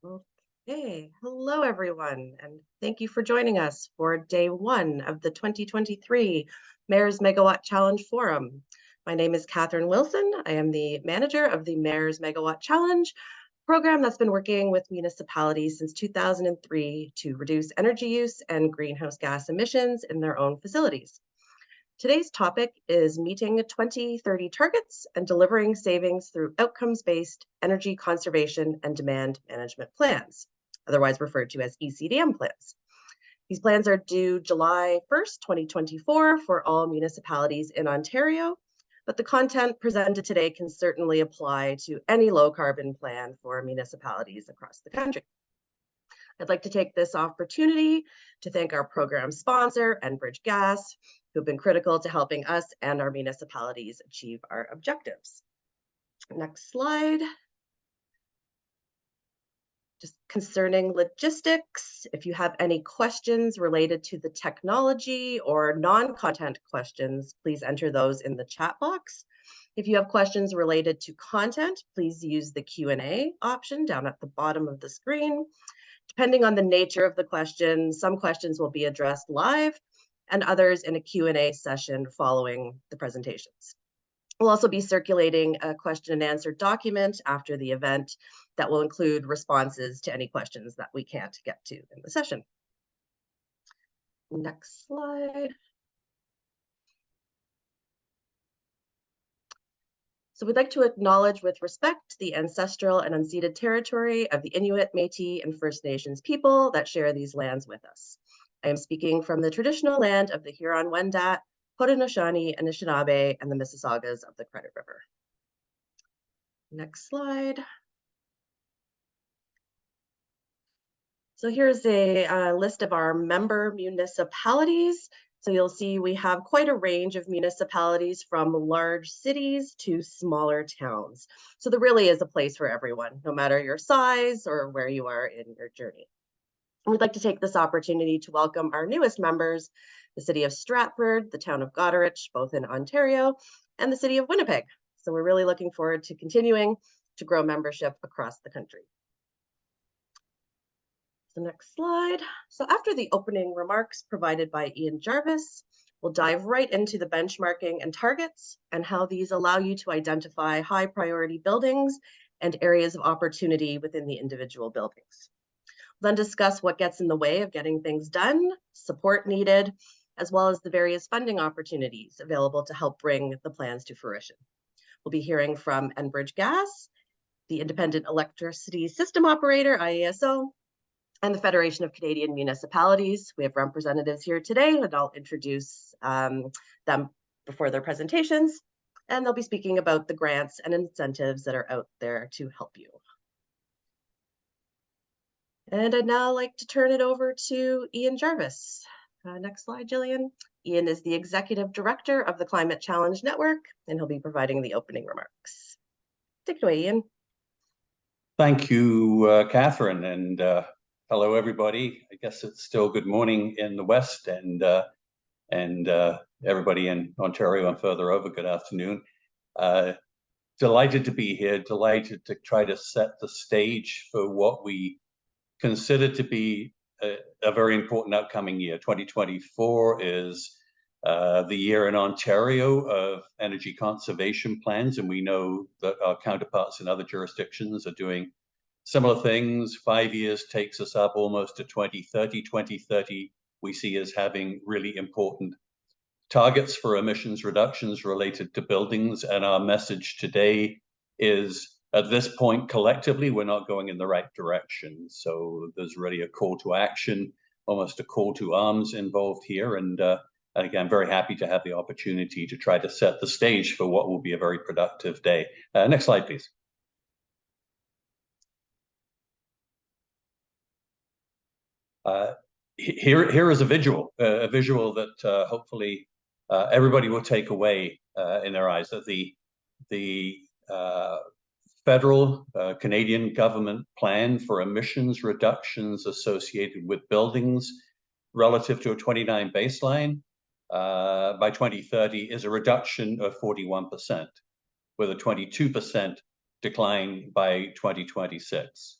Okay, hello everyone, and thank you for joining us for day one of the 2023 Mayor's Megawatt Challenge Forum. My name is Catherine Wilson. I am the manager of the Mayor's Megawatt Challenge program that's been working with municipalities since 2003 to reduce energy use and greenhouse gas emissions in their own facilities. Today's topic is meeting 2030 targets and delivering savings through outcomes-based energy conservation and demand management plans, otherwise referred to as ECDM plans. These plans are due July 1st, 2024 for all municipalities in Ontario, but the content presented today can certainly apply to any low carbon plan for municipalities across the country. I'd like to take this opportunity to thank our program sponsor, Enbridge Gas, who've been critical to helping us and our municipalities achieve our objectives. Next slide. Just concerning logistics, if you have any questions related to the technology or non-content questions, please enter those in the chat box. If you have questions related to content, please use the Q&A option down at the bottom of the screen. Depending on the nature of the question, some questions will be addressed live and others in a Q&A session following the presentations. We'll also be circulating a question and answer document after the event that will include responses to any questions that we can't get to in the session. Next slide. So we'd like to acknowledge with respect the ancestral and unceded territory of the Inuit, Métis, and First Nations people that share these lands with us. I am speaking from the traditional land of the Huron-Wendat, Haudenosaunee, Anishinaabe, and the Mississaugas of the Credit River. Next slide. So here's a list of our member municipalities. So you'll see we have quite a range of municipalities from large cities to smaller towns. So there really is a place for everyone, no matter your size or where you are in your journey. We'd like to take this opportunity to welcome our newest members, the city of Stratford, the town of Goderich, both in Ontario, and the city of Winnipeg. So we're really looking forward to continuing to grow membership across the country. The next slide. So after the opening remarks provided by Ian Jarvis, we'll dive right into the benchmarking and targets and how these allow you to identify high priority buildings and areas of opportunity within the individual buildings. We'll then discuss what gets in the way of getting things done, support needed, as well as the various funding opportunities available to help bring the plans to fruition. We'll be hearing from Enbridge Gas, the Independent Electricity System Operator, IESO, and the Federation of Canadian Municipalities. We have representatives here today, and I'll introduce them before their presentations. And they'll be speaking about the grants and incentives that are out there to help you. And I'd now like to turn it over to Ian Jarvis. Next slide, Jillian. Ian is the Executive Director of the Climate Challenge Network, and he'll be providing the opening remarks. Take it away, Ian. Thank you, Catherine, and hello, everybody. I guess it's still good morning in the West, and everybody in Ontario and further over, good afternoon. Delighted to be here, delighted to try to set the stage for what we consider to be a very important upcoming year. 2024 is the year in Ontario of energy conservation plans, and we know that our counterparts in other jurisdictions are doing similar things. 5 years takes us up almost to 2030. 2030 we see as having really important targets for emissions reductions related to buildings, and our message today is, at this point, collectively, we're not going in the right direction. So there's really a call to action, almost a call to arms involved here. And again, very happy to have the opportunity to try to set the stage for what will be a very productive day. Next slide, please. Here is a visual that hopefully everybody will take away in their eyes, that the federal Canadian government plan for emissions reductions associated with buildings relative to a 29 baseline by 2030 is a reduction of 41%, with a 22% decline by 2026.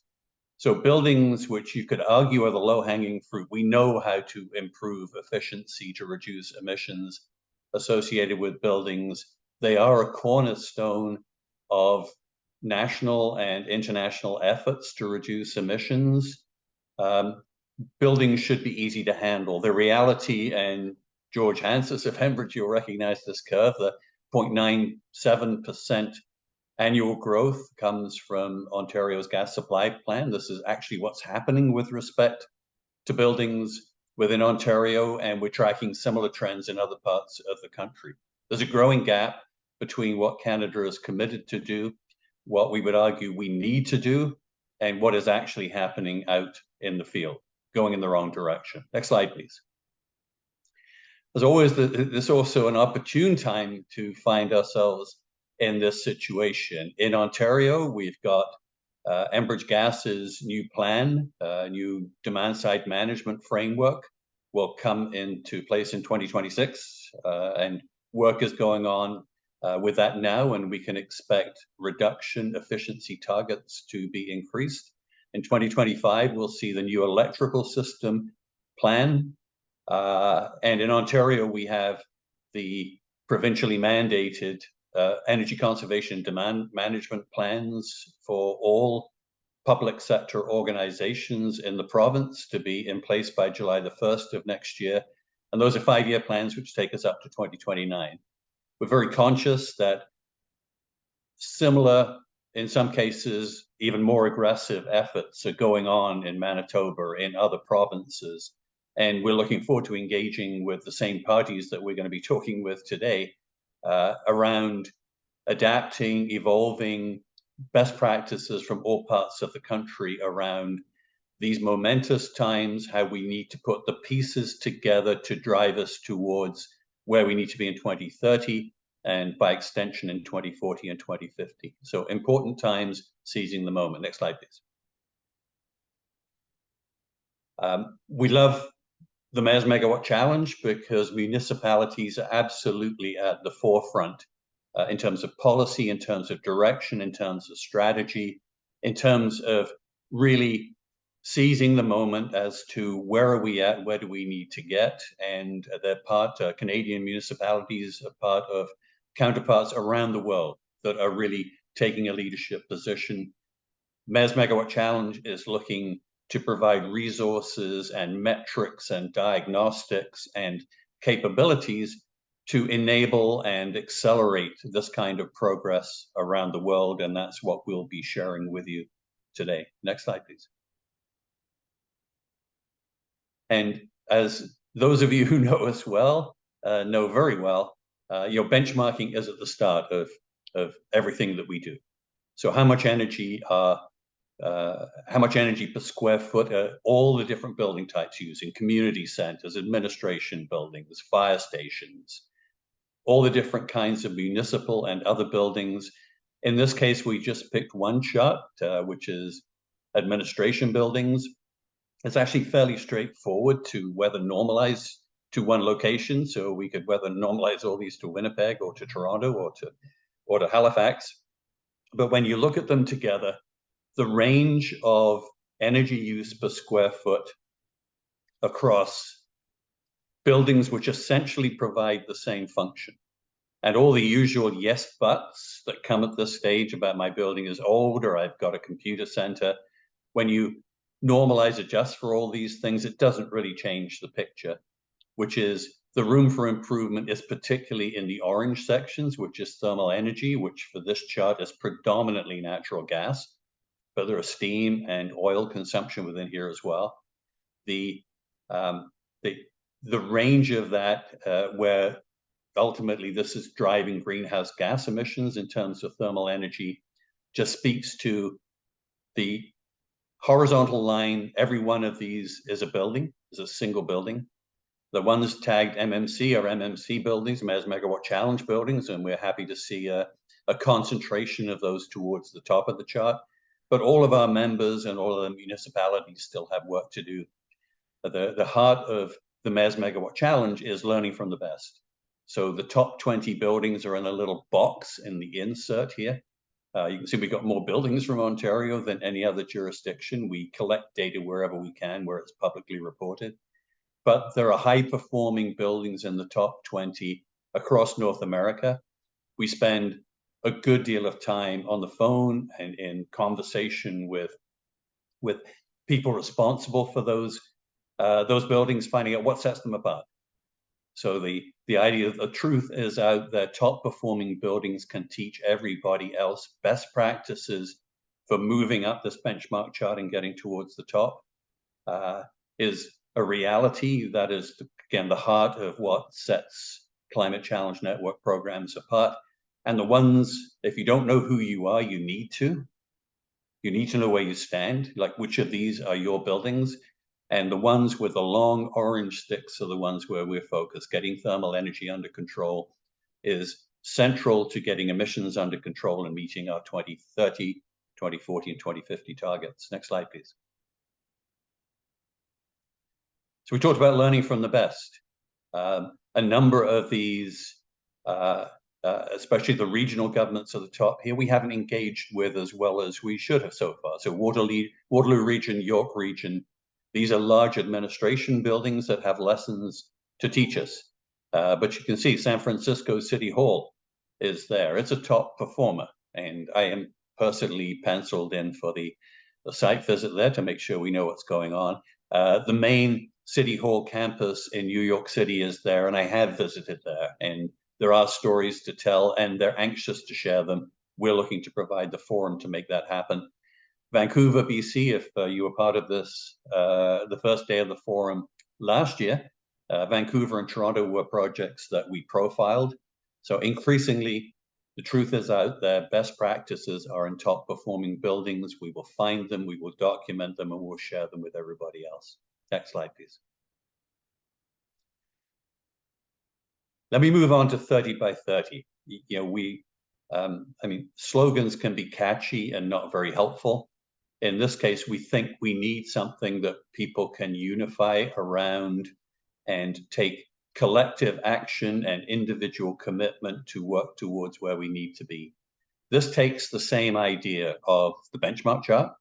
So buildings which you could argue are the low-hanging fruit, we know how to improve efficiency to reduce emissions associated with buildings. They are a cornerstone of national and international efforts to reduce emissions. Buildings should be easy to handle. The reality, and George Hansis of Enbridge, you'll recognize this curve, the 0.97% annual growth comes from Ontario's gas supply plan. This is actually what's happening with respect to buildings within Ontario, and we're tracking similar trends in other parts of the country. There's a growing gap between what Canada is committed to do, what we would argue we need to do, and what is actually happening out in the field, going in the wrong direction. Next slide, please. There's always there's also an opportune time to find ourselves in this situation. In Ontario, we've got Enbridge Gas's new plan, new demand-side management framework will come into place in 2026, and work is going on with that now, and we can expect reduction efficiency targets to be increased. In 2025, we'll see the new electrical system plan, and in Ontario, we have the provincially mandated energy conservation demand management plans for all public sector organizations in the province to be in place by July the 1st of next year. And those are 5-year plans which take us up to 2029. We're very conscious that similar, in some cases, even more aggressive efforts are going on in Manitoba, in other provinces. And we're looking forward to engaging with the same parties that we're going to be talking with today around adapting, evolving best practices from all parts of the country around these momentous times, how we need to put the pieces together to drive us towards where we need to be in 2030, and by extension in 2040 and 2050. So important times, seizing the moment. Next slide, please. We love the Mayor's Megawatt Challenge because municipalities are absolutely at the forefront in terms of policy, in terms of direction, in terms of strategy, in terms of really seizing the moment as to where are we at, where do we need to get, and they're part, Canadian municipalities are part of counterparts around the world that are really taking a leadership position. Mayor's Megawatt Challenge is looking to provide resources and metrics and diagnostics and capabilities to enable and accelerate this kind of progress around the world, and that's what we'll be sharing with you today. Next slide, please. And as those of you who know us well, know very well, your benchmarking is at the start of everything that we do. So how much energy per square foot are all the different building types using? Community centers, administration buildings, fire stations, all the different kinds of municipal and other buildings. In this case, we just picked one chart, which is administration buildings. It's actually fairly straightforward to weather normalize to one location. So we could weather normalize all these to Winnipeg or to Toronto or to Halifax. But when you look at them together, the range of energy use per square foot across buildings which essentially provide the same function, and all the usual yes buts that come at this stage about my building is old or I've got a computer center. When you normalize, adjust for all these things, it doesn't really change the picture, which is the room for improvement is particularly in the orange sections, which is thermal energy, which for this chart is predominantly natural gas, but there are steam and oil consumption within here as well. The range of that, where ultimately this is driving greenhouse gas emissions in terms of thermal energy, just speaks to the horizontal line. Every one of these is a building, is a single building. The ones tagged MMC are MMC buildings, Mayor's Megawatt Challenge buildings, and we're happy to see a concentration of those towards the top of the chart. But all of our members and all of the municipalities still have work to do. The heart of the Mayor's Megawatt Challenge is learning from the best. So the top 20 buildings are in a little box in the insert here. You can see we've got more buildings from Ontario than any other jurisdiction. We collect data wherever we can, where it's publicly reported. But there are high-performing buildings in the top 20 across North America. We spend a good deal of time on the phone and in conversation with people responsible for those buildings, finding out what sets them apart. So the idea of the truth is out there. Top performing buildings can teach everybody else best practices for moving up this benchmark chart and getting towards the top is a reality. That is, again, the heart of what sets Climate Challenge Network programs apart. And the ones, if you don't know who you are, you need to. You need to know where you stand, like which of these are your buildings. And the ones with the long orange sticks are the ones where we're focused. Getting thermal energy under control is central to getting emissions under control and meeting our 2030, 2040, and 2050 targets. Next slide, please. So we talked about learning from the best. A number of these, especially the regional governments at the top here, we haven't engaged with as well as we should have so far. So Waterloo region, York region, these are large administration buildings that have lessons to teach us. But you can see San Francisco City Hall is there. It's a top performer. And I am personally penciled in for the site visit there to make sure we know what's going on. The main City Hall campus in New York City is there, and I have visited there. And there are stories to tell, and they're anxious to share them. We're looking to provide the forum to make that happen. Vancouver, BC, if you were part of this, the first day of the forum last year, Vancouver and Toronto were projects that we profiled. So increasingly, the truth is out there. Best practices are in top performing buildings. We will find them, we will document them, and we'll share them with everybody else. Next slide, please. Let me move on to 30 by 30. You know, I mean, slogans can be catchy and not very helpful. In this case, we think we need something that people can unify around and take collective action and individual commitment to work towards where we need to be. This takes the same idea of the benchmark chart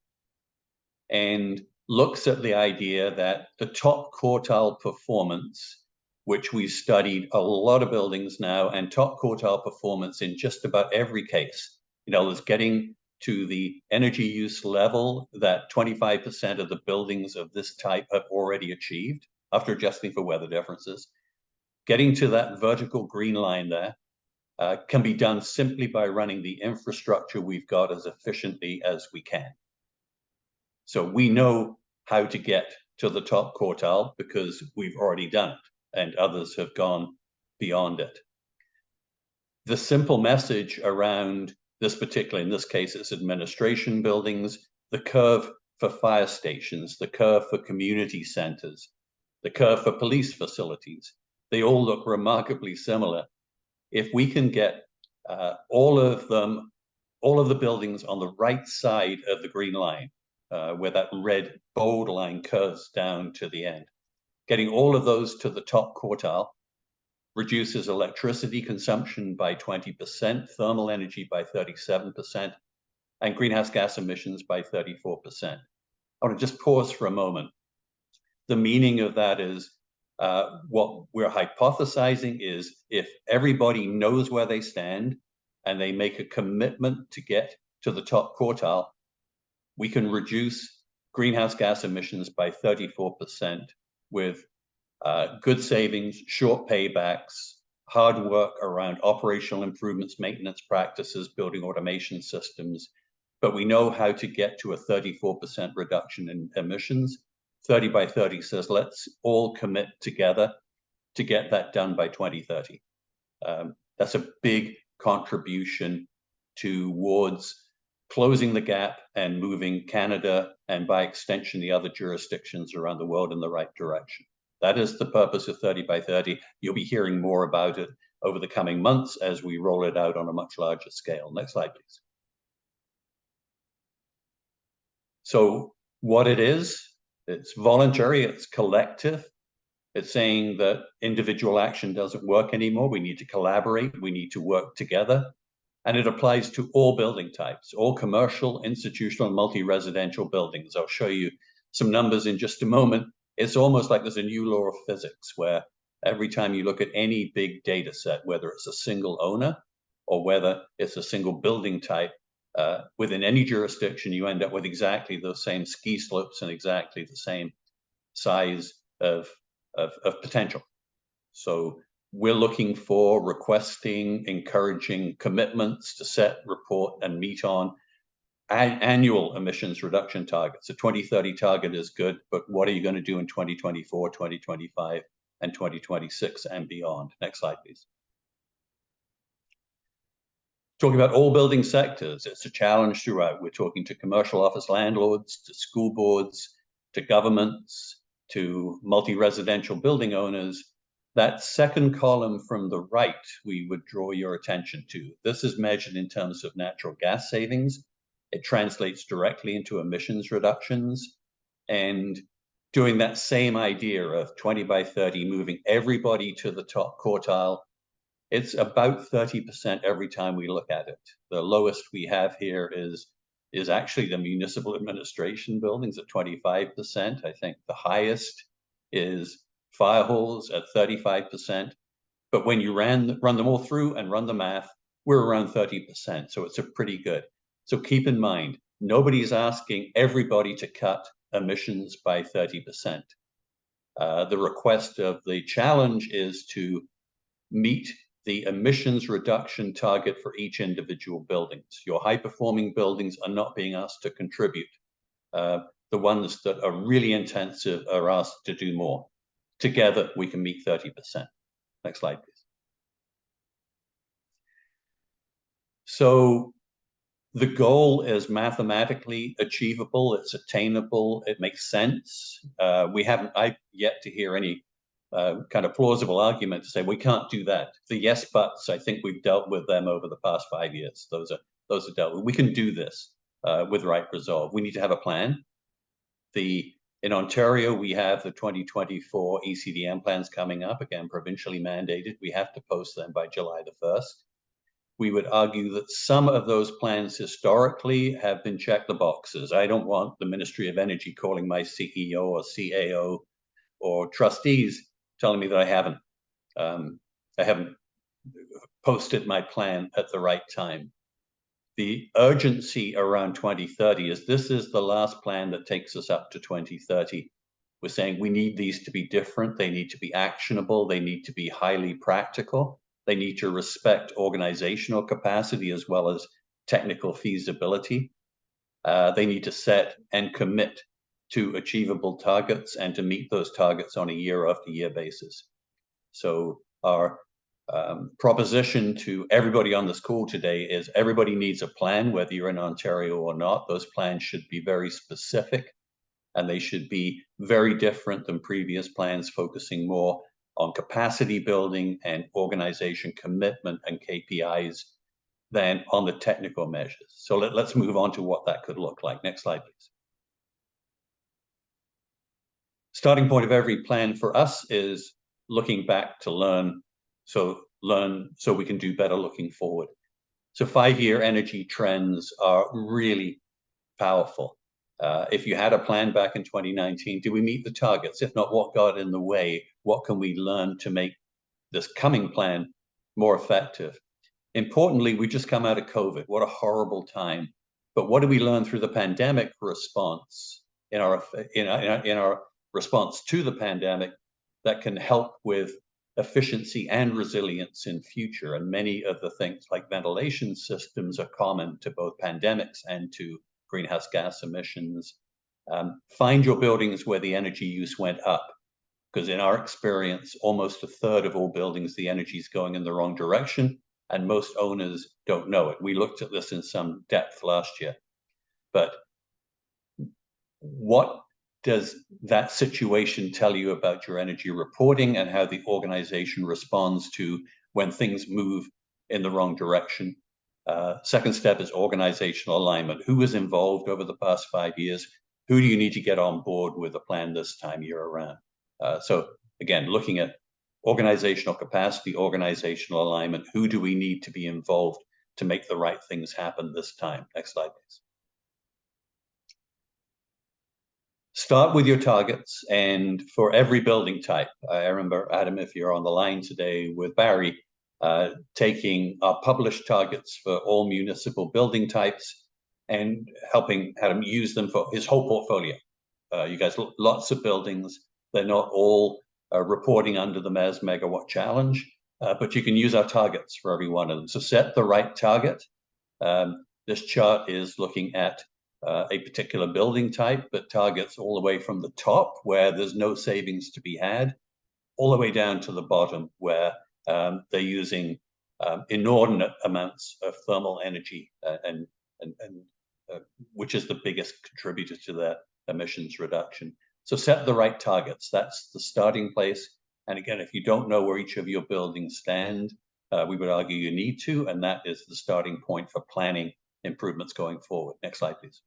and looks at the idea that the top quartile performance, which we've studied a lot of buildings now, and top quartile performance in just about every case, you know, is getting to the energy use level that 25% of the buildings of this type have already achieved after adjusting for weather differences. Getting to that vertical green line there can be done simply by running the infrastructure we've got as efficiently as we can. So we know how to get to the top quartile because we've already done it, and others have gone beyond it. The simple message around this particular, in this case, it's administration buildings, the curve for fire stations, the curve for community centers, the curve for police facilities, they all look remarkably similar. If we can get all of the buildings on the right side of the green line, where that red bold line curves down to the end, getting all of those to the top quartile reduces electricity consumption by 20%, thermal energy by 37%, and greenhouse gas emissions by 34%. I want to just pause for a moment. The meaning of that is what we're hypothesizing is if everybody knows where they stand and they make a commitment to get to the top quartile, we can reduce greenhouse gas emissions by 34% with good savings, short paybacks, hard work around operational improvements, maintenance practices, building automation systems. But we know how to get to a 34% reduction in emissions. 30 by 30 says, let's all commit together to get that done by 2030. That's a big contribution towards closing the gap and moving Canada and by extension, the other jurisdictions around the world in the right direction. That is the purpose of 30 by 30. You'll be hearing more about it over the coming months as we roll it out on a much larger scale. Next slide, please. So what it is, it's voluntary, it's collective. It's saying that individual action doesn't work anymore. We need to collaborate, we need to work together. And it applies to all building types, all commercial, institutional, and multi-residential buildings. I'll show you some numbers in just a moment. It's almost like there's a new law of physics where every time you look at any big data set, whether it's a single owner or whether it's a single building type, within any jurisdiction, you end up with exactly those same ski slopes and exactly the same size of potential. So we're looking for requesting, encouraging commitments to set, report, and meet on annual emissions reduction targets. A 2030 target is good, but what are you going to do in 2024, 2025, and 2026 and beyond? Next slide, please. Talking about all building sectors, it's a challenge throughout. We're talking to commercial office landlords, to school boards, to governments, to multi-residential building owners. That second column from the right, we would draw your attention to. This is measured in terms of natural gas savings. It translates directly into emissions reductions. And doing that same idea of 20 by 30, moving everybody to the top quartile, it's about 30% every time we look at it. The lowest we have here is actually the municipal administration buildings at 25%. I think the highest is fire halls at 35%. But when you run them all through and run the math, we're around 30%. So it's a pretty good. So keep in mind, nobody's asking everybody to cut emissions by 30%. The request of the challenge is to meet the emissions reduction target for each individual buildings. Your high-performing buildings are not being asked to contribute. The ones that are really intensive are asked to do more. Together, we can meet 30%. Next slide, please. So the goal is mathematically achievable. It's attainable. It makes sense. I've yet to hear any kind of plausible argument to say we can't do that. The yes buts, I think we've dealt with them over the past 5 years. Those are dealt with. We can do this with right resolve. We need to have a plan. In Ontario, we have the 2024 ECDM plans coming up, again, provincially mandated. We have to post them by July the 1st. We would argue that some of those plans historically have been check the boxes. I don't want the Ministry of Energy calling my CEO or CAO or trustees telling me that I haven't posted my plan at the right time. The urgency around 2030 is this is the last plan that takes us up to 2030. We're saying we need these to be different. They need to be actionable. They need to be highly practical. They need to respect organizational capacity as well as technical feasibility. They need to set and commit to achievable targets and to meet those targets on a year-after-year basis. So our proposition to everybody on this call today is everybody needs a plan, whether you're in Ontario or not. Those plans should be very specific and they should be very different than previous plans, focusing more on capacity building and organization commitment and KPIs than on the technical measures. So let's move on to what that could look like. Next slide, please. Starting point of every plan for us is looking back to learn so we can do better looking forward. So 5-year energy trends are really powerful. If you had a plan back in 2019, did we meet the targets? If not, what got in the way? What can we learn to make this coming plan more effective? Importantly, we just come out of COVID. What a horrible time. But what did we learn through the pandemic response in our response to the pandemic that can help with efficiency and resilience in future? And many of the things like ventilation systems are common to both pandemics and to greenhouse gas emissions. Find your buildings where the energy use went up, because in our experience, almost a third of all buildings, the energy is going in the wrong direction, and most owners don't know it. We looked at this in some depth last year. But what does that situation tell you about your energy reporting and how the organization responds to when things move in the wrong direction? Second step is organizational alignment. Who was involved over the past 5 years? Who do you need to get on board with a plan this time year around? So again, looking at organizational capacity, organizational alignment, who do we need to be involved to make the right things happen this time. Next slide, please. Start with your targets, and for every building type, I remember, Adam, if you're on the line today with Barry, taking our published targets for all municipal building types and helping Adam use them for his whole portfolio. You guys, lots of buildings, they're not all reporting under the Mayor's Megawatt Challenge, but you can use our targets for every one of them. So set the right target. This chart is looking at a particular building type, but targets all the way from the top where there's no savings to be had, all the way down to the bottom where they're using inordinate amounts of thermal energy and which is the biggest contributor to their emissions reduction. So set the right targets. That's the starting place. And again, if you don't know where each of your buildings stand, we would argue you need to, and that is the starting point for planning improvements going forward. Next slide, please.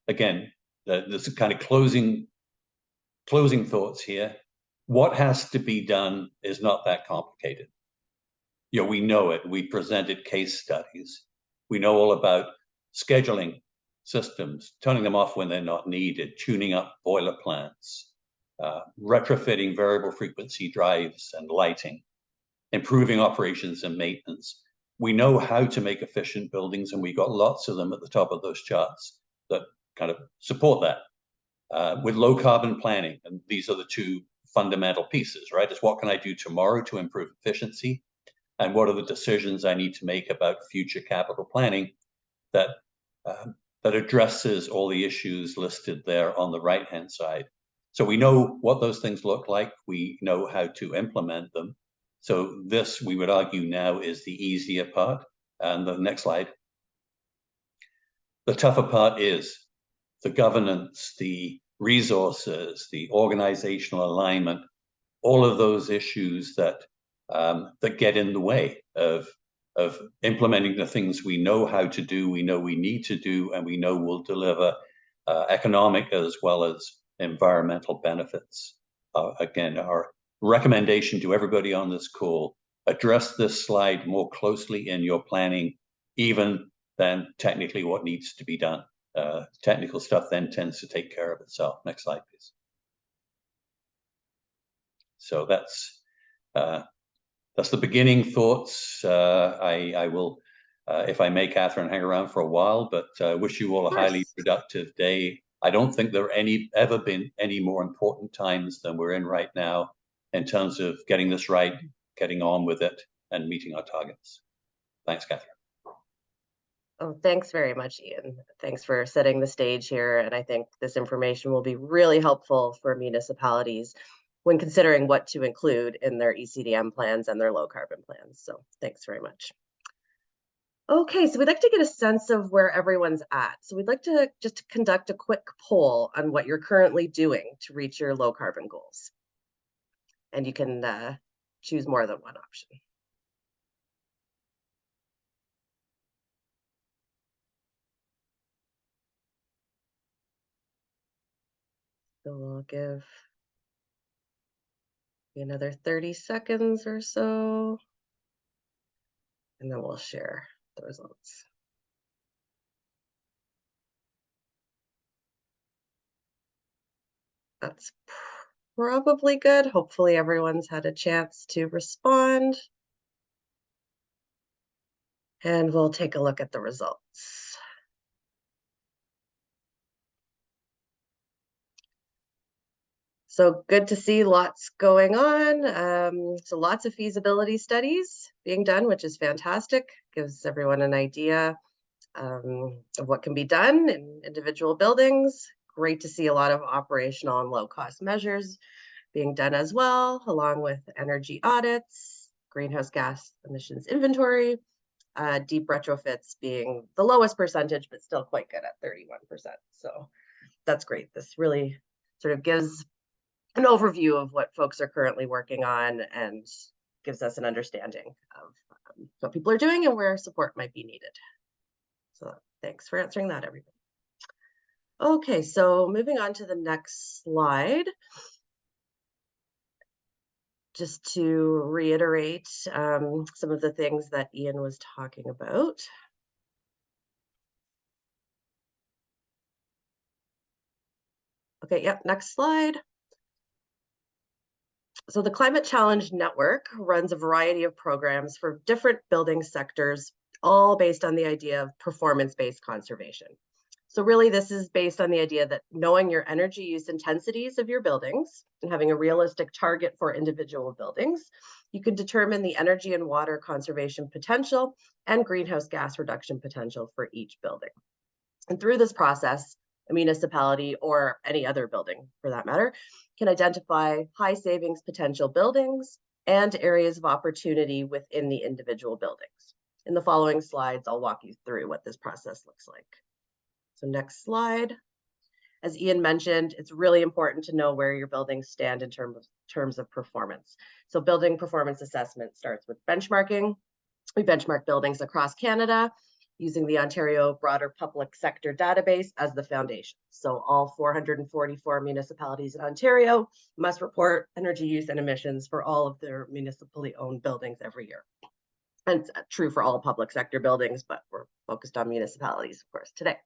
Again, there's a kind of closing thoughts here. What has to be done is not that complicated. You know, we know it. We presented case studies. We know all about scheduling systems, turning them off when they're not needed, tuning up boiler plants, retrofitting variable frequency drives and lighting, improving operations and maintenance. We know how to make efficient buildings, and we got lots of them at the top of those charts that kind of support that. With low carbon planning, and these are the two fundamental pieces, right? Is what can I do tomorrow to improve efficiency? And what are the decisions I need to make about future capital planning that addresses all the issues listed there on the right-hand side? So we know what those things look like. We know how to implement them. So this, we would argue now, is the easier part. And the next slide. The tougher part is the governance, the resources, the organizational alignment, all of those issues that get in the way of implementing the things we know how to do, we know we need to do, and we know will deliver economic as well as environmental benefits. Again, our recommendation to everybody on this call, address this slide more closely in your planning, even than technically what needs to be done. Technical stuff then tends to take care of itself. Next slide, please. So that's the beginning thoughts. I will, if I may, Catherine, hang around for a while, but wish you all a highly productive day. I don't think there ever been any more important times than we're in right now in terms of getting this right, getting on with it, and meeting our targets. Thanks, Catherine. Oh, thanks very much, Ian. Thanks for setting the stage here. And I think this information will be really helpful for municipalities when considering what to include in their ECDM plans and their low carbon plans. So thanks very much. Okay, so we'd like to get a sense of where everyone's at. So we'd like to just conduct a quick poll on what you're currently doing to reach your low carbon goals. And you can choose more than one option. So we'll give another 30 seconds or so, and then we'll share the results. That's probably good. Hopefully everyone's had a chance to respond. And we'll take a look at the results. So good to see lots going on. So lots of feasibility studies being done, which is fantastic. Gives everyone an idea of what can be done in individual buildings. Great to see a lot of operational and low-cost measures being done as well, along with energy audits, greenhouse gas emissions inventory, deep retrofits being the lowest percentage, but still quite good at 31%. So that's great. This really sort of gives an overview of what folks are currently working on and gives us an understanding of what people are doing and where support might be needed. So thanks for answering that, everybody. Okay, so moving on to the next slide. just to reiterate some of the things that Ian was talking about. Okay, yep, next slide. So the Climate Challenge Network runs a variety of programs for different building sectors, all based on the idea of performance-based conservation. So really, this is based on the idea that knowing your energy use intensities of your buildings and having a realistic target for individual buildings, you can determine the energy and water conservation potential and greenhouse gas reduction potential for each building. And through this process, a municipality or any other building for that matter can identify high savings potential buildings and areas of opportunity within the individual buildings. In the following slides, I'll walk you through what this process looks like. So next slide. As Ian mentioned, it's really important to know where your buildings stand in terms of performance. So building performance assessment starts with benchmarking. We benchmark buildings across Canada using the Ontario Broader Public Sector Database as the foundation. So all 444 municipalities in Ontario must report energy use and emissions for all of their municipally owned buildings every year. And it's true for all public sector buildings, but we're focused on municipalities, of course, today.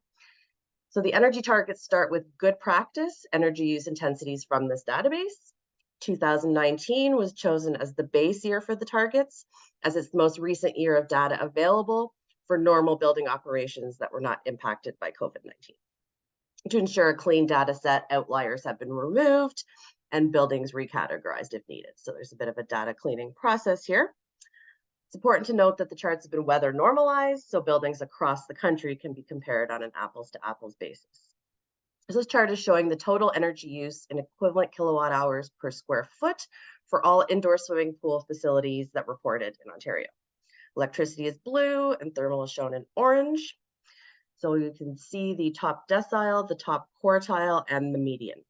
So the energy targets start with good practice energy use intensities from this database. 2019 was chosen as the base year for the targets, as it's the most recent year of data available for normal building operations that were not impacted by COVID-19. To ensure a clean data set, outliers have been removed and buildings recategorized if needed. So there's a bit of a data cleaning process here. It's important to note that the charts have been weather normalized, so buildings across the country can be compared on an apples to apples basis. This chart is showing the total energy use in equivalent kilowatt hours per square foot for all indoor swimming pool facilities that reported in Ontario. Electricity is blue and thermal is shown in orange. So you can see the top decile, the top quartile, and the median.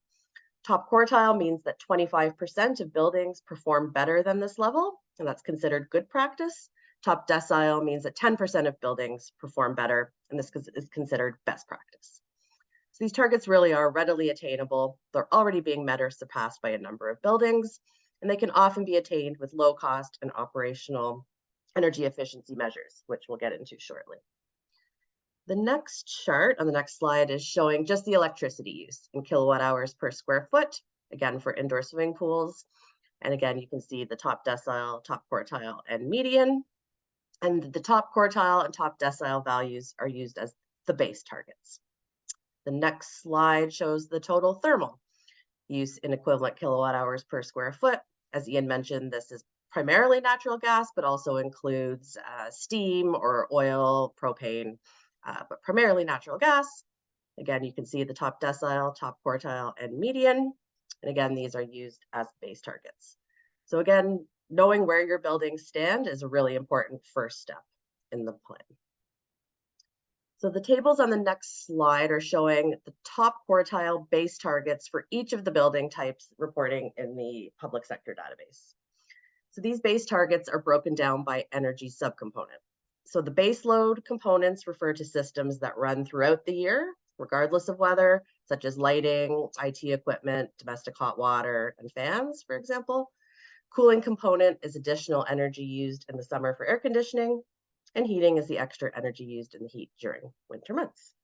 Top quartile means that 25% of buildings perform better than this level, and that's considered good practice. Top decile means that 10% of buildings perform better, and this is considered best practice. So these targets really are readily attainable. They're already being met or surpassed by a number of buildings, and they can often be attained with low cost and operational energy efficiency measures, which we'll get into shortly. The next chart on the next slide is showing just the electricity use in kilowatt hours per square foot, again for indoor swimming pools. And again, you can see the top decile, top quartile, and median. And the top quartile and top decile values are used as the base targets. The next slide shows the total thermal use in equivalent kilowatt hours per square foot. As Ian mentioned, this is primarily natural gas, but also includes steam or oil, propane, but primarily natural gas. Again, you can see the top decile, top quartile, and median. And again, these are used as base targets. So again, knowing where your buildings stand is a really important first step in the plan. So the tables on the next slide are showing the top quartile base targets for each of the building types reporting in the public sector database. So these base targets are broken down by energy subcomponent. So the base load components refer to systems that run throughout the year, regardless of weather, such as lighting, IT equipment, domestic hot water, and fans, for example. Cooling component is additional energy used in the summer for air conditioning, and heating is the extra energy used in the heat during winter months.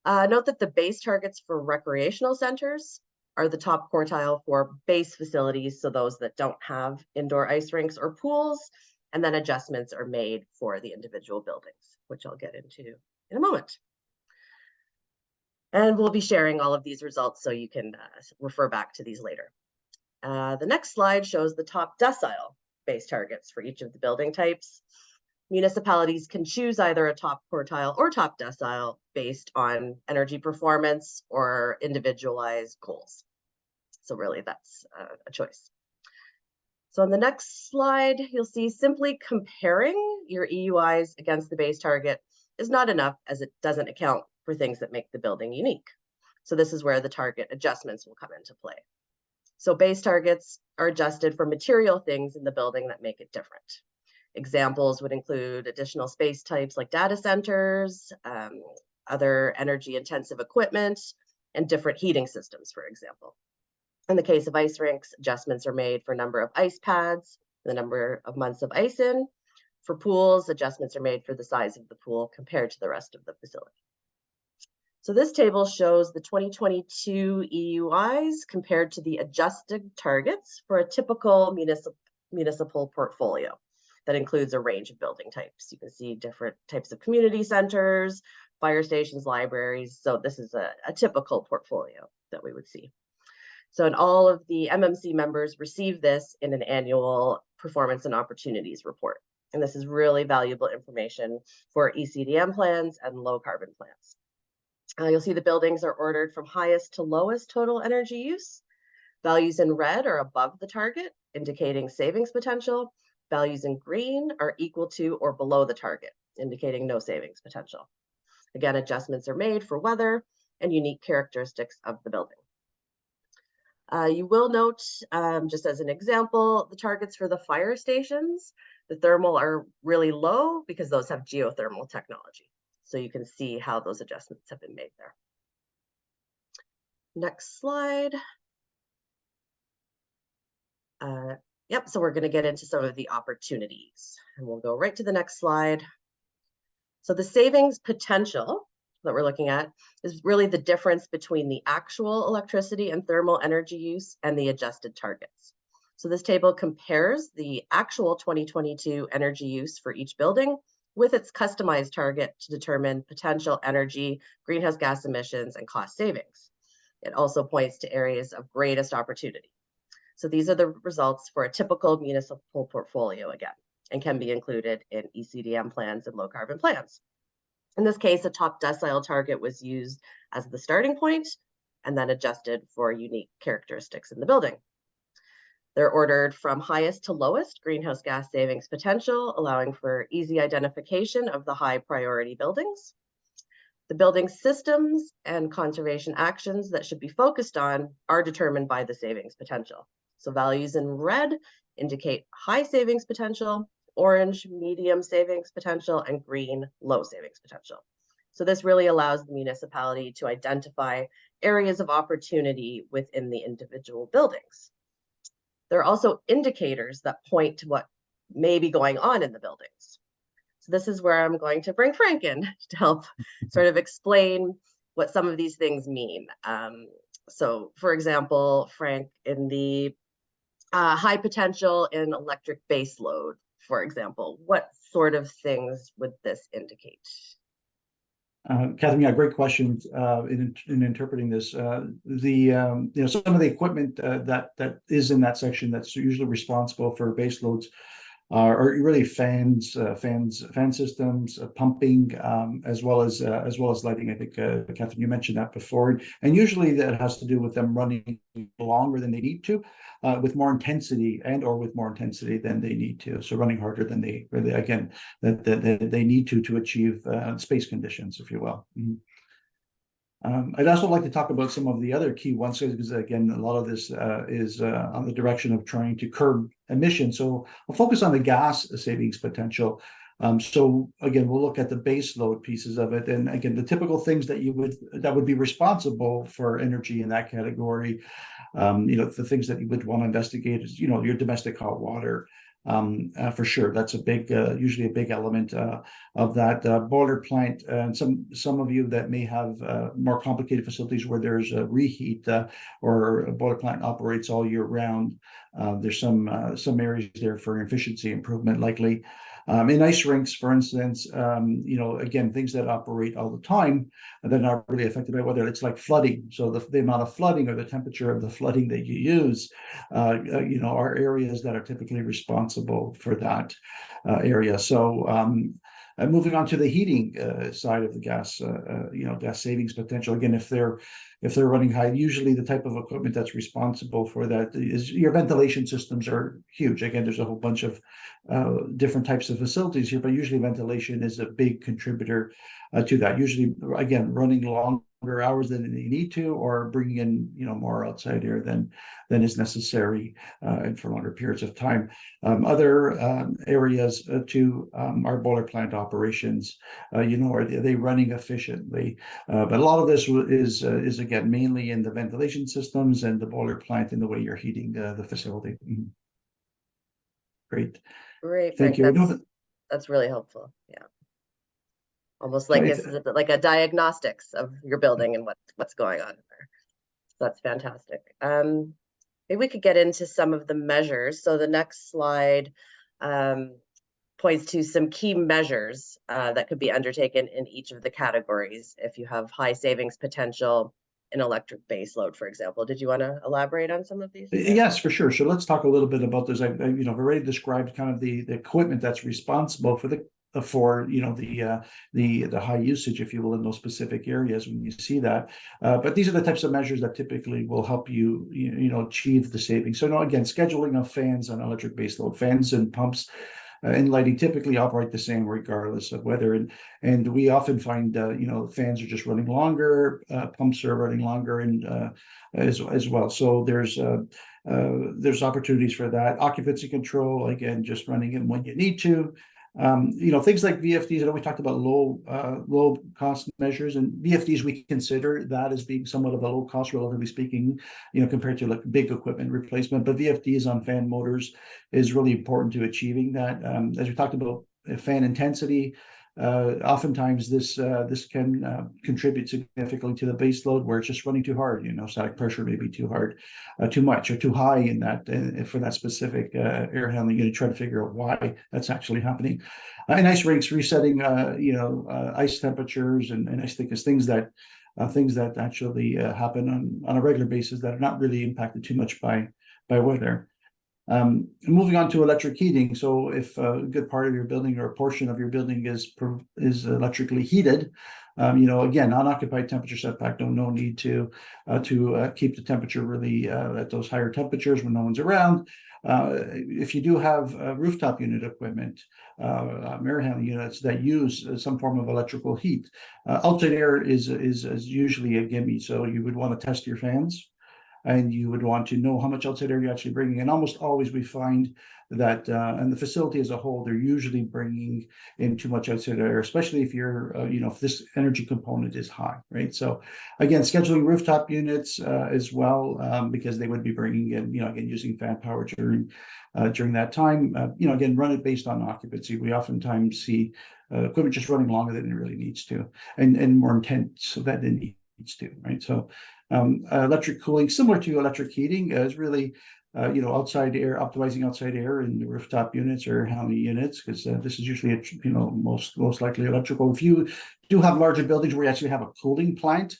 Note that the base targets for recreational centers are the top quartile for base facilities, so those that don't have indoor ice rinks or pools, and then adjustments are made for the individual buildings, which I'll get into in a moment. And we'll be sharing all of these results so you can refer back to these later. The next slide shows the top decile base targets for each of the building types. Municipalities can choose either a top quartile or top decile based on energy performance or individualized goals. So really that's a choice. So on the next slide, you'll see simply comparing your EUIs against the base target is not enough, as it doesn't account for things that make the building unique. So this is where the target adjustments will come into play. So base targets are adjusted for material things in the building that make it different. Examples would include additional space types like data centers, other energy intensive equipment, and different heating systems, for example. In the case of ice rinks, adjustments are made for number of ice pads, the number of months of ice in. For pools, adjustments are made for the size of the pool compared to the rest of the facility. So this table shows the 2022 EUIs compared to the adjusted targets for a typical municipal portfolio that includes a range of building types. You can see different types of community centers, fire stations, libraries. So this is a typical portfolio that we would see. So, and all of the MMC members receive this in an annual performance and opportunities report. And this is really valuable information for ECDM plans and low carbon plans. You'll see the buildings are ordered from highest to lowest total energy use. Values in red are above the target, indicating savings potential. Values in green are equal to or below the target, indicating no savings potential. Again, adjustments are made for weather and unique characteristics of the building. You will note, just as an example, the targets for the fire stations, the thermal are really low because those have geothermal technology. So you can see how those adjustments have been made there. Next slide. Yep, so we're going to get into some of the opportunities, and we'll go right to the next slide. So the savings potential that we're looking at is really the difference between the actual electricity and thermal energy use and the adjusted targets. So this table compares the actual 2022 energy use for each building with its customized target to determine potential energy, greenhouse gas emissions, and cost savings. It also points to areas of greatest opportunity. So these are the results for a typical municipal portfolio again, and can be included in ECDM plans and low carbon plans. In this case, a top decile target was used as the starting point and then adjusted for unique characteristics in the building. They're ordered from highest to lowest greenhouse gas savings potential, allowing for easy identification of the high priority buildings. The building systems and conservation actions that should be focused on are determined by the savings potential. So values in red indicate high savings potential, orange, medium savings potential, and green, low savings potential. So this really allows the municipality to identify areas of opportunity within the individual buildings. There are also indicators that point to what may be going on in the buildings. So this is where I'm going to bring Frank in to help sort of explain what some of these things mean. So for example, Frank, in the high potential in electric base load, for example, what sort of things would this indicate? Catherine, yeah, great question in interpreting this. Some of the equipment that is in that section that's usually responsible for base loads are really fan systems, pumping, as well as lighting. I think Catherine, you mentioned that before, and usually that has to do with them running longer than they need to, with more intensity or with more intensity than they need to. So running harder than they need to achieve space conditions, if you will. Mm-hmm. I'd also like to talk about some of the other key ones, because again, a lot of this is on the direction of trying to curb emissions. So I'll focus on the gas savings potential. So again, we'll look at the base load pieces of it, and again, the typical things that would be responsible for energy in that category. The things that you would want to investigate is your domestic hot water. For sure, that's a big, usually a big element of that boiler plant. And some of you that may have more complicated facilities where there's a reheat or a boiler plant operates all year round. There's some areas there for efficiency improvement, likely. In ice rinks, for instance, again, things that operate all the time that are really affected by weather. It's like flooding. So the amount of flooding or the temperature of the flooding that you use, are areas that are typically responsible for that area. So moving on to the heating side of the gas, gas savings potential. Again, if they're running high, usually the type of equipment that's responsible for that is your ventilation systems are huge. Again, there's a whole bunch of different types of facilities here, but usually ventilation is a big contributor to that. Usually, again, running longer hours than you need to, or bringing in more outside air than is necessary and for longer periods of time. Other areas to our boiler plant operations, are they running efficiently? But a lot of this is again mainly in the ventilation systems and the boiler plant in the way you're heating the facility. Great. Great, Thank Frank. you. That's really helpful. Yeah. Almost like it's like a diagnostics of your building and what's going on there. So that's fantastic. Maybe we could get into some of the measures. So the next slide points to some key measures that could be undertaken in each of the categories if you have high savings potential in electric baseload, for example. Did you want to elaborate on some of these? Yes, for sure. So let's talk a little bit about this. I've already described kind of the equipment that's responsible for the high usage, if you will, in those specific areas when you see that. But these are the types of measures that typically will help you achieve the savings. So again, scheduling of fans on electric baseload, fans and pumps and lighting typically operate the same regardless of weather. And we often find fans are just running longer, pumps are running longer, and as well. So there's opportunities for that. Occupancy control, again, just running in when you need to. Things like VFDs. I know we talked about low cost measures, and VFDs, we consider that as being somewhat of a low cost, relatively speaking, compared to like big equipment replacement. But VFDs on fan motors is really important to achieving that. As we talked about fan intensity, oftentimes this can contribute significantly to the base load where it's just running too hard. Static pressure may be too hard, too much, or too high in that for that specific air handling unit. Try to figure out why that's actually happening. And ice rinks resetting, ice temperatures and ice thickness, things that actually happen on a regular basis that are not really impacted too much by weather. Moving on to electric heating. So if a good part of your building or a portion of your building is electrically heated, again, unoccupied temperature setback, no need to keep the temperature really at those higher temperatures when no one's around. If you do have rooftop unit equipment, air handling units that use some form of electrical heat, outside air is usually a gimme. So you would want to test your fans, and you would want to know how much outside air you're actually bringing. And almost always we find that, and the facility as a whole, they're usually bringing in too much outside air, especially if you're, if this energy component is high, right? So again, scheduling rooftop units as well, because they would be bringing in, again, using fan power during that time. Again, run it based on occupancy. We oftentimes see equipment just running longer than it really needs to, and more intense than it needs to, right? So electric cooling, similar to electric heating, is really outside air, optimizing outside air in the rooftop units or handling units, because this is usually most likely electrical. If you do have larger buildings where you actually have a cooling plant,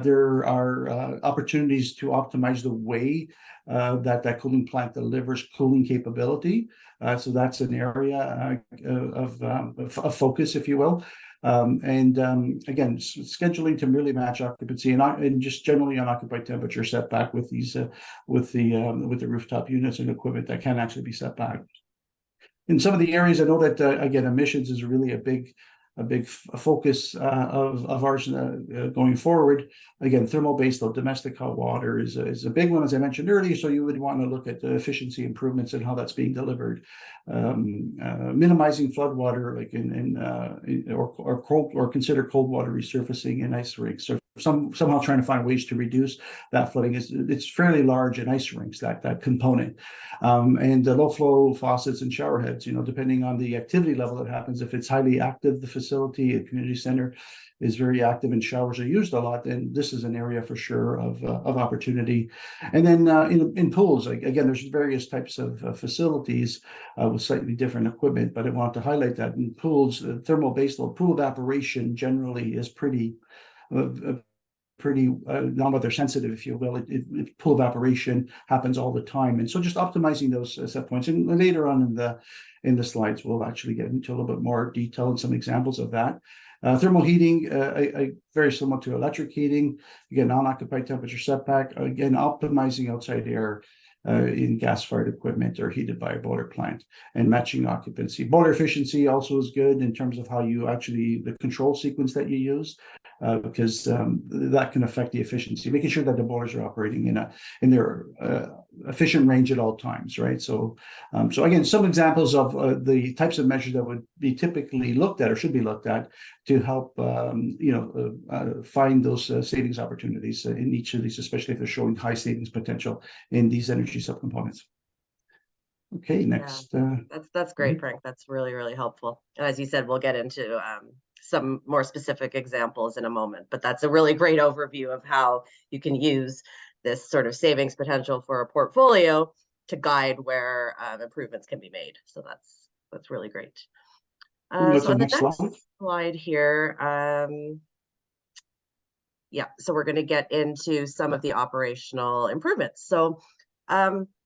there are opportunities to optimize the way that cooling plant delivers cooling capability. So that's an area of focus, if you will. Again, scheduling to really match occupancy and just generally unoccupied temperature setback with these with the rooftop units and equipment that can actually be set back. In some of the areas, I know that again, emissions is really a big focus of ours going forward. Again, thermal baseload, domestic hot water is a big one, as I mentioned earlier. So you would want to look at the efficiency improvements and how that's being delivered. Minimizing flood water, like or consider cold water resurfacing in ice rinks. So somehow trying to find ways to reduce that flooding. It's fairly large in ice rinks, that component. And the low flow faucets and shower heads, depending on the activity level that happens. If it's highly active, the facility, a community center is very active and showers are used a lot, then this is an area for sure of opportunity. And then in pools, again, there's various types of facilities with slightly different equipment, but I want to highlight that in pools, thermal baseload, pool evaporation generally is pretty non-weather sensitive, if you will. Pool evaporation happens all the time, and so just optimizing those set points. And later on in the slides, we'll actually get into a little bit more detail and some examples of that. Thermal heating, very similar to electric heating. Again, non-occupied temperature setback. Again, optimizing outside air in gas-fired equipment or heated by a boiler plant, and matching occupancy. Boiler efficiency also is good in terms of how you actually, the control sequence that you use. because that can affect the efficiency, making sure that the boilers are operating in their efficient range at all times, right? So again, some examples of the types of measures that would be typically looked at or should be looked at to help find those savings opportunities in each of these, especially if they're showing high savings potential in these energy subcomponents. Okay, next. That's great, Frank. That's really, really helpful. And as you said, we'll get into some more specific examples in a moment, but that's a really great overview of how you can use this sort of savings potential for a portfolio to guide where improvements can be made. So that's really great. So on the next slide here, so we're going to get into some of the operational improvements. So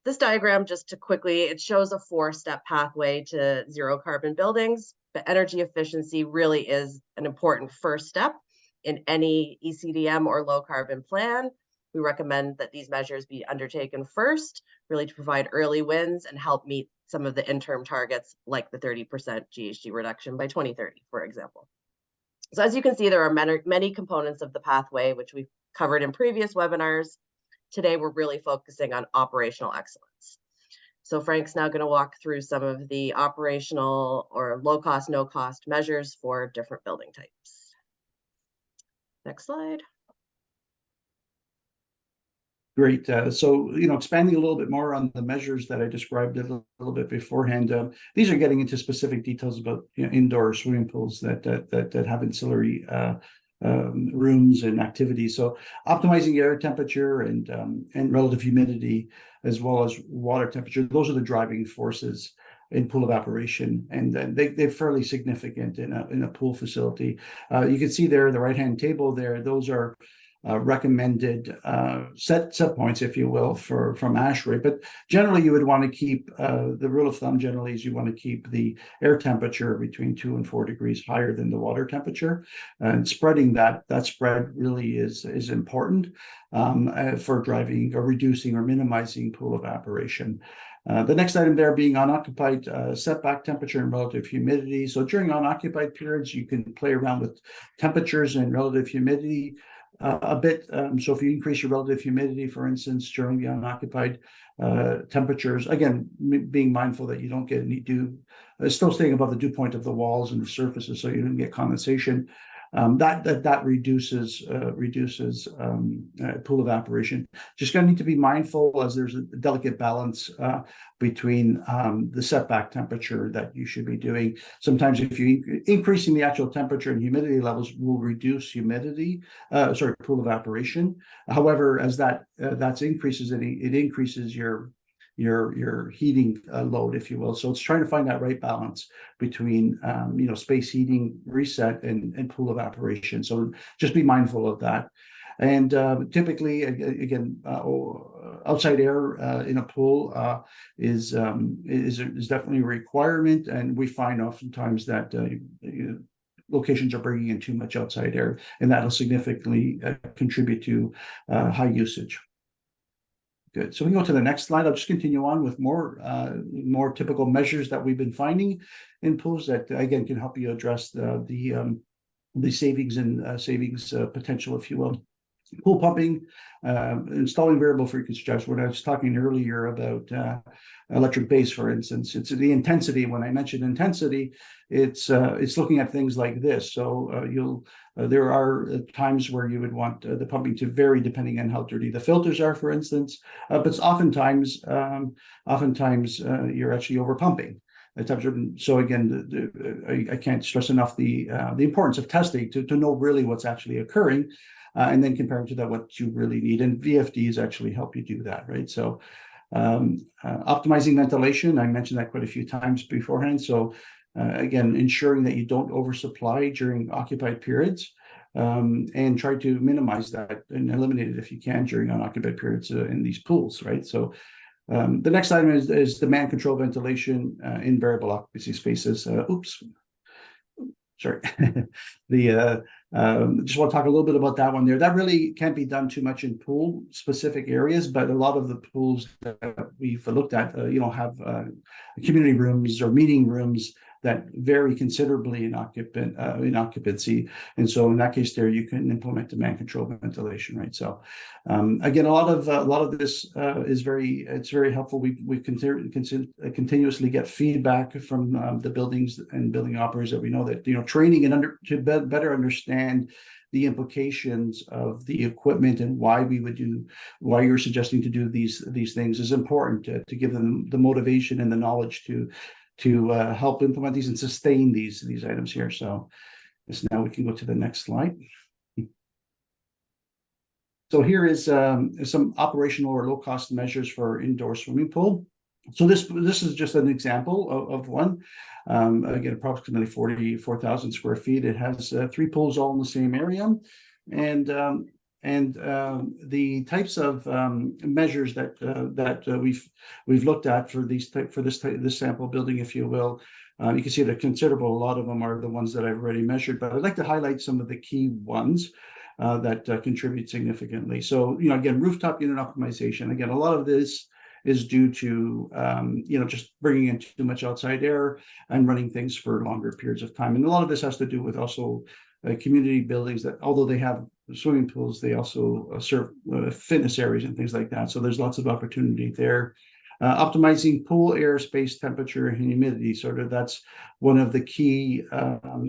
this diagram, just to quickly, it shows a 4-step pathway to zero carbon buildings, but energy efficiency really is an important first step in any ECDM or low carbon plan. We recommend that these measures be undertaken first, really to provide early wins and help meet some of the interim targets, like the 30% GHG reduction by 2030, for example. So as you can see, there are many components of the pathway, which we've covered in previous webinars. Today, we're really focusing on operational excellence. So Frank's now going to walk through some of the operational or low cost, no cost measures for different building types. Next slide. Great. So, expanding a little bit more on the measures that I described a little bit beforehand, these are getting into specific details about indoor swimming pools that have ancillary rooms and activities. So optimizing air temperature and relative humidity, as well as water temperature, those are the driving forces in pool evaporation, and they're fairly significant in a pool facility. You can see there, the right-hand table there, those are recommended set points, if you will, from ASHRAE. But generally, you would want to keep the rule of thumb. Generally, is you want to keep the air temperature between 2 and 4 degrees higher than the water temperature, and spreading that spread really is important for driving or reducing or minimizing pool evaporation. The next item there being unoccupied setback temperature and relative humidity. So during unoccupied periods, you can play around with temperatures and relative humidity a bit. So if you increase your relative humidity, for instance, during the unoccupied temperatures, again, being mindful that you don't get any dew, still staying above the dew point of the walls and the surfaces, so you don't get condensation. That reduces pool evaporation. Just going to need to be mindful, as there's a delicate balance between the setback temperature that you should be doing. Sometimes if you increasing the actual temperature and humidity levels will reduce pool evaporation. However, as that increases, it increases your heating load, if you will. So it's trying to find that right balance between space heating reset and pool evaporation. So just be mindful of that. And typically, again, outside air in a pool is definitely a requirement, and we find oftentimes that locations are bringing in too much outside air, and that'll significantly contribute to high usage. Good. So we can go to the next slide. I'll just continue on with more typical measures that we've been finding in pools that, again, can help you address the savings and savings potential, if you will. Pool pumping, installing variable frequency drives. When I was talking earlier about electric bass, for instance, it's the intensity. When I mentioned intensity, it's looking at things like this. So there are times where you would want the pumping to vary depending on how dirty the filters are, for instance. But oftentimes you're actually over pumping. So again, I can't stress enough the importance of testing to know really what's actually occurring. And then comparing to that what you really need, and VFDs actually help you do that, right? So optimizing ventilation, I mentioned that quite a few times beforehand. So again, ensuring that you don't oversupply during occupied periods, and try to minimize that and eliminate it if you can during unoccupied periods in these pools, right? So the next item is demand control ventilation in variable occupancy spaces. Sorry. Just want to talk a little bit about that one there. That really can't be done too much in pool specific areas, but a lot of the pools that we've looked at, have community rooms or meeting rooms that vary considerably in occupancy. And so in that case there, you can implement demand control ventilation, right? So again, a lot of this is very helpful. We continuously get feedback from the buildings and building operators that we know that, training and to better understand the implications of the equipment and why you're suggesting to do these things is important to give them the motivation and the knowledge to help implement these and sustain these items here. So now we can go to the next slide. So here is some operational or low-cost measures for indoor swimming pool. So this is just an example of one. Again, approximately 44,000 square feet. It has 3 pools all in the same area, and the types of measures that we've looked at for this sample building, if you will. You can see that considerable. A lot of them are the ones that I've already measured, but I'd like to highlight some of the key ones that contribute significantly. So, again, rooftop unit optimization. Again, a lot of this is due to just bringing in too much outside air and running things for longer periods of time. And a lot of this has to do with also community buildings that, although they have swimming pools, they also serve fitness areas and things like that. So there's lots of opportunity there. Optimizing pool air, space, temperature, and humidity. Sort of that's one of the key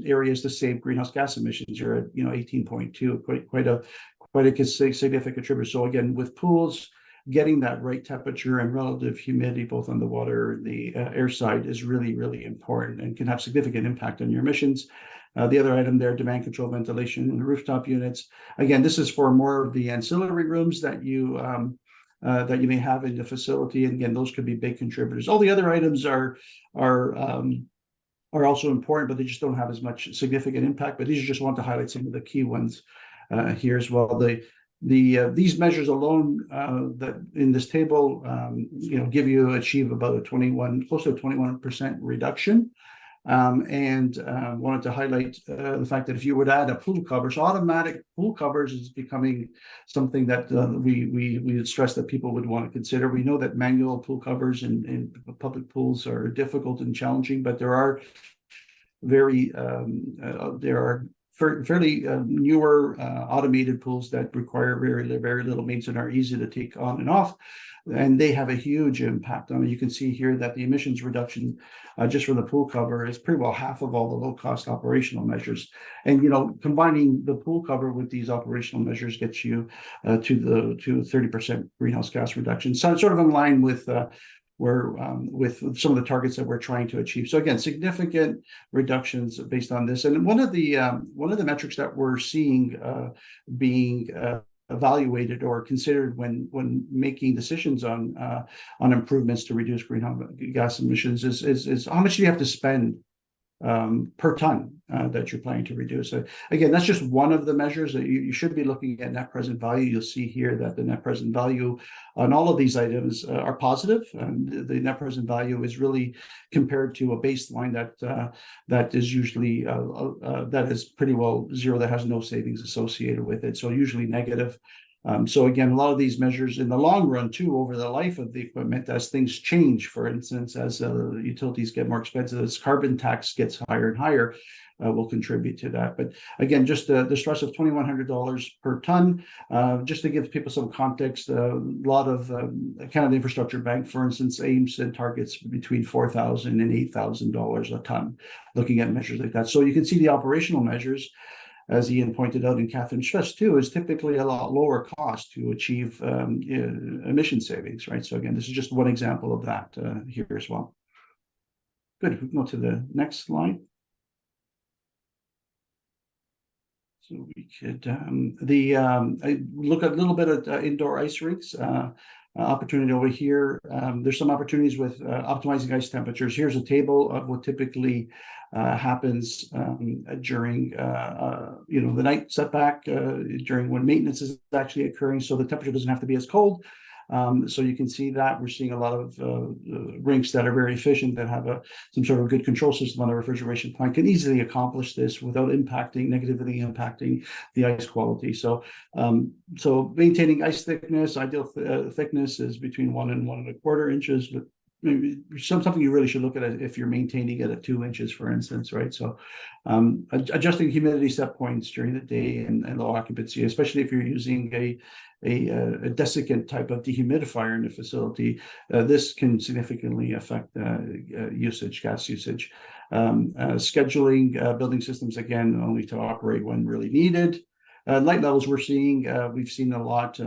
areas to save greenhouse gas emissions. You're at 18.2, quite a significant contributor. So again, with pools, getting that right temperature and relative humidity, both on the water and the air side, is really, really important and can have significant impact on your emissions. The other item there, demand control ventilation in the rooftop units. Again, this is for more of the ancillary rooms that you may have in the facility. And again, those could be big contributors. All the other items are also important, but they just don't have as much significant impact. But these just want to highlight some of the key ones here as well. These measures alone that in this table, achieve about close to a 21% reduction. And wanted to highlight the fact that if you would add a pool cover, so automatic pool covers is becoming something that we would stress that people would want to consider. We know that manual pool covers in public pools are difficult and challenging, but there are fairly newer automated pools that require very little maintenance and are easy to take on and off, and they have a huge impact on it. You can see here that the emissions reduction just from the pool cover is pretty well half of all the low-cost operational measures. And combining the pool cover with these operational measures gets you to 30% greenhouse gas reduction. So it's sort of in line with with some of the targets that we're trying to achieve. So again, significant reductions based on this. And one of the metrics that we're seeing being evaluated or considered when making decisions on improvements to reduce greenhouse gas emissions is how much do you have to spend per ton that you're planning to reduce. So again, that's just one of the measures that you should be looking at. Net present value. You'll see here that the net present value on all of these items are positive, and the net present value is really compared to a baseline that is usually that is pretty well zero, that has no savings associated with it, so usually negative. So again, a lot of these measures in the long run too, over the life of the equipment, as things change, for instance, as utilities get more expensive, as carbon tax gets higher and higher, will contribute to that. But again, just the stress of $2,100 per ton, just to give people some context. A lot of Canada Infrastructure Bank, for instance, aims and targets between $4,000 and $8,000 a ton, looking at measures like that. So you can see the operational measures, as Ian pointed out and Catherine stressed too, is typically a lot lower cost to achieve emission savings, right? So again, this is just one example of that here as well. Good, we can go to the next slide. So we could look at a little bit at indoor ice rinks. Opportunity over here. There's some opportunities with optimizing ice temperatures. Here's a table of what typically happens during the night setback, during when maintenance is actually occurring, so the temperature doesn't have to be as cold. So you can see that we're seeing a lot of rinks that are very efficient, that have some sort of good control system on the refrigeration plant, can easily accomplish this without negatively impacting the ice quality. So maintaining ice thickness, ideal thickness is between 1 and 1.25 inches, but maybe something you really should look at it if you're maintaining it at 2 inches, for instance, right? So adjusting humidity set points during the day and low occupancy, especially if you're using a desiccant type of dehumidifier in the facility, this can significantly affect usage, gas usage. Scheduling building systems, again, only to operate when really needed. Light levels we've seen a lot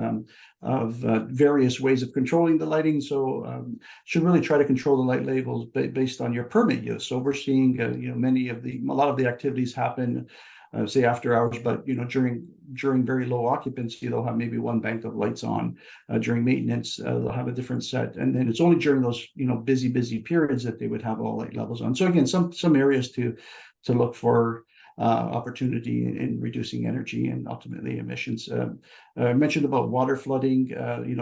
of various ways of controlling the lighting. So should really try to control the light levels based on your permit use. So we're seeing a lot of the activities happen say after hours, but during very low occupancy, they'll have maybe one bank of lights on. During maintenance, they'll have a different set, and then it's only during those busy periods that they would have all light levels on. So again, some areas to look for opportunity in reducing energy and ultimately emissions. I mentioned about water flooding,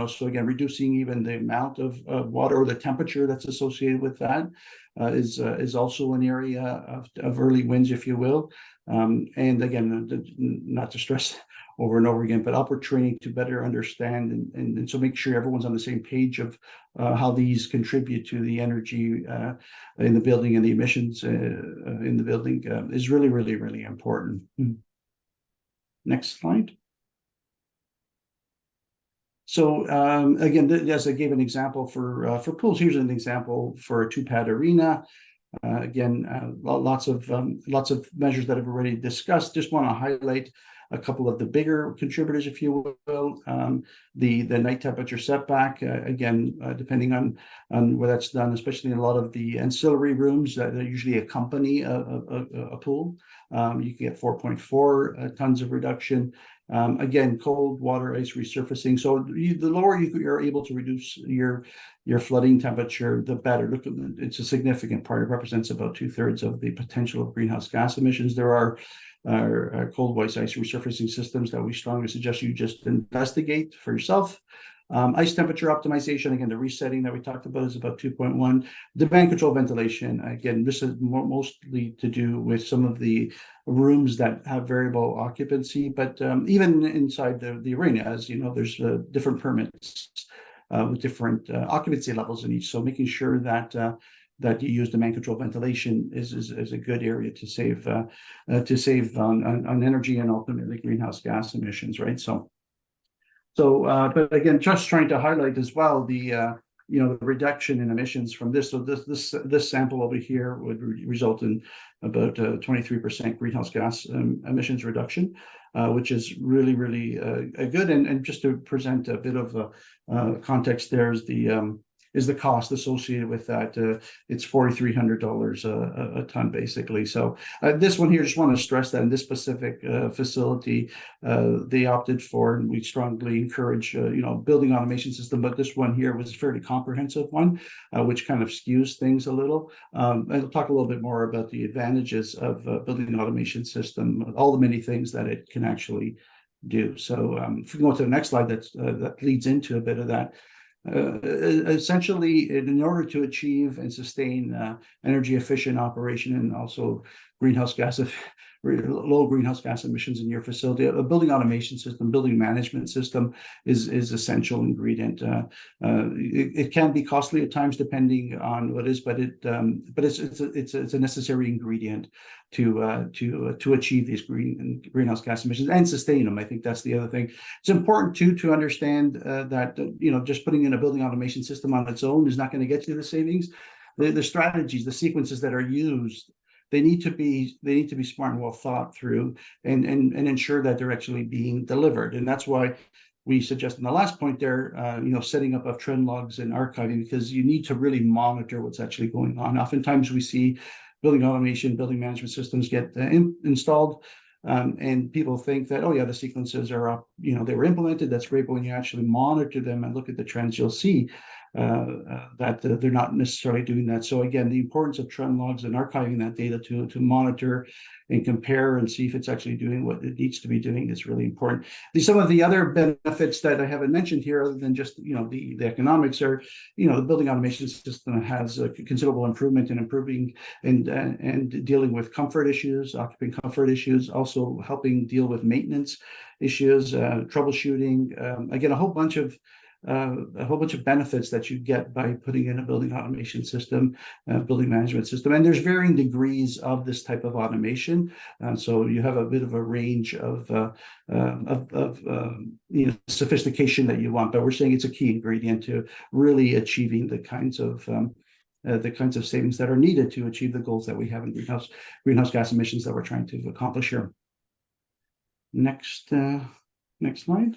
so again, reducing even the amount of water or the temperature that's associated with that is also an area of early wins, if you will. And again, not to stress over and over again, but upward training to better understand and so make sure everyone's on the same page of how these contribute to the energy in the building and the emissions in the building is really, really, really important. Next slide. So again, as I gave an example for pools, here's an example for a 2-pad arena. Again, lots of measures that I've already discussed. Just want to highlight a couple of the bigger contributors, if you will. The night temperature setback, again, depending on where that's done, especially in a lot of the ancillary rooms that usually accompany a pool, you can get 4.4 tons of reduction. Again, cold water ice resurfacing. So the lower you're able to reduce your flooding temperature, the better. Look, it's a significant part. It represents about 2/3 of the potential of greenhouse gas emissions. There are cold ice resurfacing systems that we strongly suggest you just investigate for yourself. Ice temperature optimization, again, the resetting that we talked about is about 2.1. Demand control ventilation, again, this is mostly to do with some of the rooms that have variable occupancy, but even inside the arena, as you know, there's different permits with different occupancy levels in each. So making sure that you use demand control ventilation is a good area to save on energy and ultimately greenhouse gas emissions, right? But again, just trying to highlight as well the reduction in emissions from this. So this sample over here would result in about 23% greenhouse gas emissions reduction, which is really, really good. And just to present a bit of context, there's the cost associated with that. It's $4,300 a ton, basically. So this one here, just want to stress that in this specific facility, they opted for, and we strongly encourage, building automation system. But this one here was a fairly comprehensive one, which kind of skews things a little. And I'll talk a little bit more about the advantages of building an automation system, all the many things that it can actually do. So if we go to the next slide, that leads into a bit of that. Essentially, in order to achieve and sustain energy efficient operation and also low greenhouse gas emissions in your facility, a building automation system, building management system is essential ingredient. It can be costly at times depending on what it is, but it's a necessary ingredient to achieve these greenhouse gas emissions and sustain them. I think that's the other thing. It's important too to understand that just putting in a building automation system on its own is not going to get you the savings. The strategies, the sequences that are used, they need to be smart and well thought through, and ensure that they're actually being delivered. And that's why we suggest in the last point there, setting up of trend logs and archiving, because you need to really monitor what's actually going on. Oftentimes we see building automation, building management systems get installed, and people think that, oh yeah, the sequences are up, they were implemented. That's great. But when you actually monitor them and look at the trends, you'll see that they're not necessarily doing that. So again, the importance of trend logs and archiving that data to monitor and compare and see if it's actually doing what it needs to be doing is really important. Some of the other benefits that I haven't mentioned here, other than just the economics, are the building automation system has a considerable improvement in improving and dealing with comfort issues, occupant comfort issues, also helping deal with maintenance issues, troubleshooting. Again, a whole bunch of a whole bunch of benefits that you get by putting in a building automation system, building management system. And there's varying degrees of this type of automation. So you have a bit of a range of sophistication that you want, but we're saying it's a key ingredient to really achieving the kinds of savings that are needed to achieve the goals that we have in greenhouse gas emissions that we're trying to accomplish here. Next slide.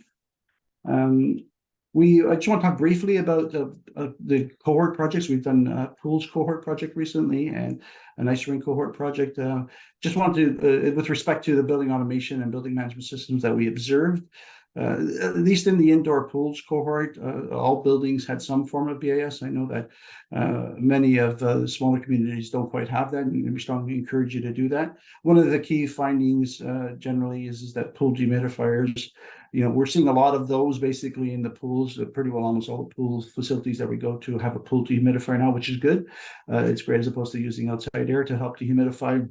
I just want to talk briefly about the cohort projects. We've done a pools cohort project recently and an ice rink cohort project. Just wanted to, with respect to the building automation and building management systems that we observed, at least in the indoor pools cohort, all buildings had some form of BAS. I know that many of the smaller communities don't quite have that, and we strongly encourage you to do that. One of the key findings generally is that pool dehumidifiers, we're seeing a lot of those basically in the pools. Pretty well almost all the pool facilities that we go to have a pool dehumidifier now, which is good. It's great as opposed to using outside air to help dehumidify.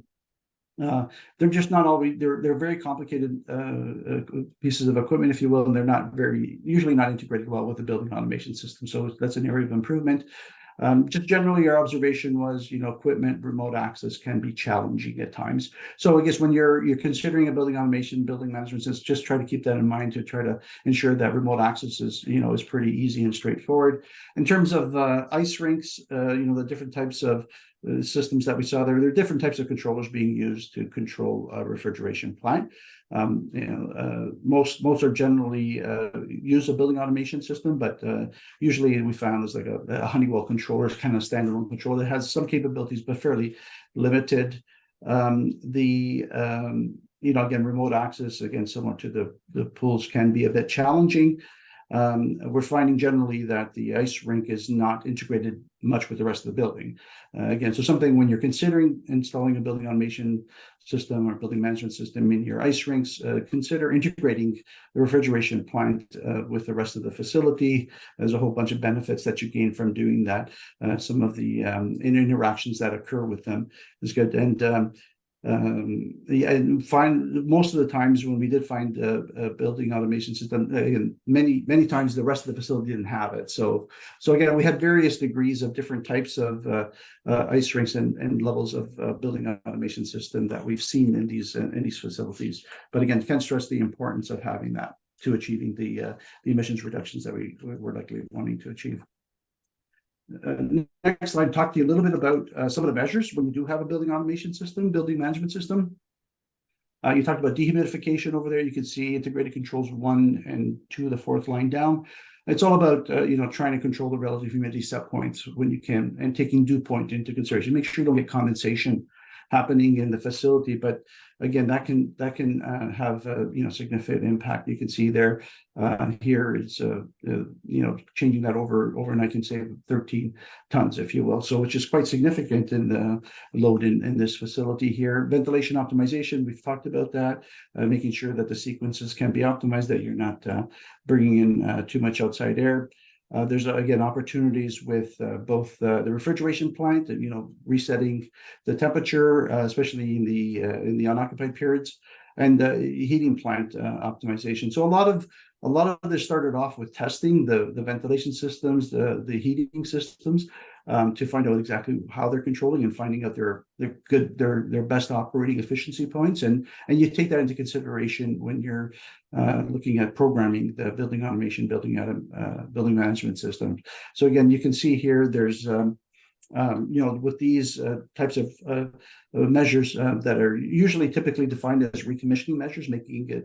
They're just not always, they're very complicated pieces of equipment, if you will, and they're usually not integrated well with the building automation system. So that's an area of improvement. Just generally, our observation was, equipment remote access can be challenging at times. So I guess when you're considering a building automation, building management system, just try to keep that in mind to try to ensure that remote access is pretty easy and straightforward. In terms of ice rinks, the different types of systems that we saw there are different types of controllers being used to control a refrigeration plant. Most are generally use a building automation system, but usually we found is like a Honeywell controller, kind of standalone controller that has some capabilities but fairly limited. Again, remote access, again, similar to the pools, can be a bit challenging. We're finding generally that the ice rink is not integrated much with the rest of the building. Again, so something when you're considering installing a building automation system or building management system in your ice rinks, consider integrating the refrigeration plant with the rest of the facility. There's a whole bunch of benefits that you gain from doing that. Some of the interactions that occur with them is good. And find most of the times when we did find a building automation system, again, many times the rest of the facility didn't have it. So again, we had various degrees of different types of ice rinks and levels of building automation system that we've seen in these facilities. But again, can't stress the importance of having that to achieving the emissions reductions that we're likely wanting to achieve. Next slide, talk to you a little bit about some of the measures when you do have a building automation system, building management system. You talked about dehumidification over there. You can see integrated controls 1 and 2, the 4th line down. It's all about trying to control the relative humidity set points when you can, and taking dew point into consideration. Make sure you don't get condensation happening in the facility, but again, that can have significant impact. You can see there here is changing that overnight can save 13 tons, if you will, so which is quite significant in the load in this facility here. Ventilation optimization, we've talked about that, making sure that the sequences can be optimized, that you're not bringing in too much outside air. There's again opportunities with both the refrigeration plant and resetting the temperature, especially in the unoccupied periods, and heating plant optimization. So a lot of this started off with testing the ventilation systems, the heating systems, to find out exactly how they're controlling and finding out their best operating efficiency points, and you take that into consideration when you're looking at programming the building automation, building management system. So again, you can see here there's with these types of measures that are usually typically defined as recommissioning measures,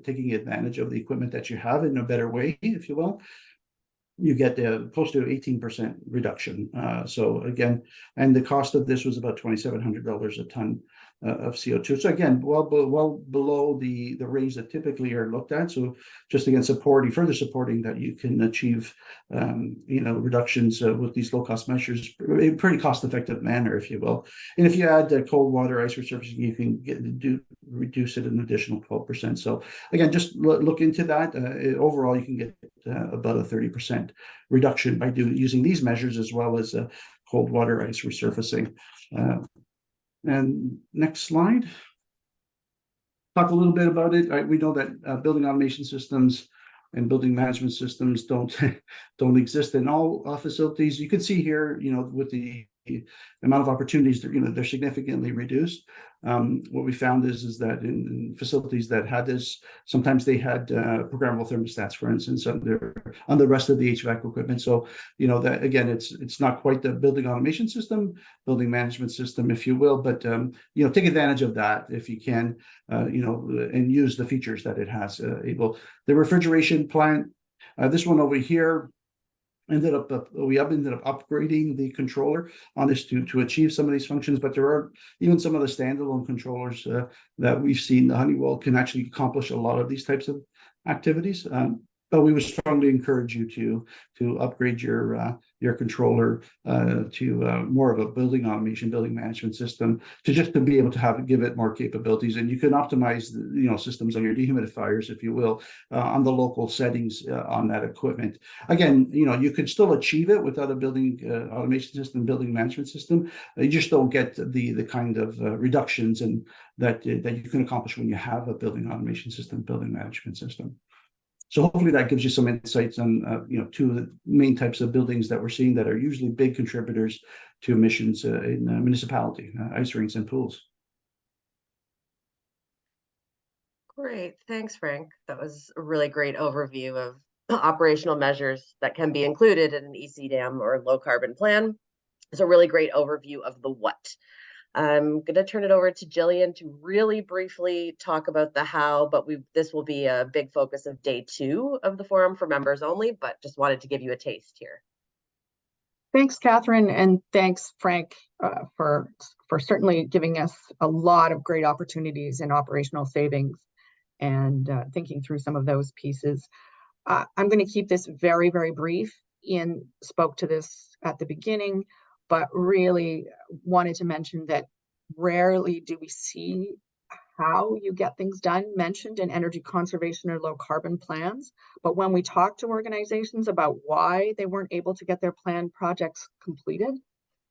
taking advantage of the equipment that you have in a better way, if you will, you get close to 18% reduction. So again, and the cost of this was about $2,700 a ton of CO2. So again, well below the range that typically are looked at. So just again, further supporting that you can achieve reductions with these low cost measures in a pretty cost effective manner, if you will. And if you add cold water ice resurfacing, you can reduce it an additional 12%. So again, just look into that. Overall, you can get about a 30% reduction by using these measures, as well as cold water ice resurfacing. And next slide. Talk a little bit about it. We know that building automation systems and building management systems don't don't exist in all facilities. You can see here, with the amount of opportunities, they're significantly reduced. What we found is that in facilities that had this, sometimes they had programmable thermostats, for instance, on the rest of the HVAC equipment. So, that again, it's not quite the building automation system, building management system, if you will, but take advantage of that if you can, and use the features that it has. The refrigeration plant, this one over here, we ended up upgrading the controller on this to achieve some of these functions, but there are even some of the standalone controllers that we've seen. The Honeywell can actually accomplish a lot of these types of activities. But we would strongly encourage you to upgrade your controller to more of a building automation, building management system, to be able to give it more capabilities. And you can optimize systems on your dehumidifiers, if you will, on the local settings on that equipment. Again, you could still achieve it without a building automation system, building management system. You just don't get the kind of reductions and that you can accomplish when you have a building automation system, building management system. So hopefully that gives you some insights on, two of the main types of buildings that we're seeing that are usually big contributors to emissions in municipality, ice rinks and pools. Great, thanks, Frank. That was a really great overview of operational measures that can be included in an ECDM or low carbon plan. It's a really great overview of the what. I'm going to turn it over to Jillian to really briefly talk about the how, but this will be a big focus of day 2 of the forum for members only, but just wanted to give you a taste here. Thanks, Catherine, and thanks, Frank, for certainly giving us a lot of great opportunities in operational savings and thinking through some of those pieces. I'm going to keep this very, very brief. Ian spoke to this at the beginning, but really wanted to mention that rarely do we see how you get things done mentioned in energy conservation or low carbon plans. But when we talk to organizations about why they weren't able to get their planned projects completed,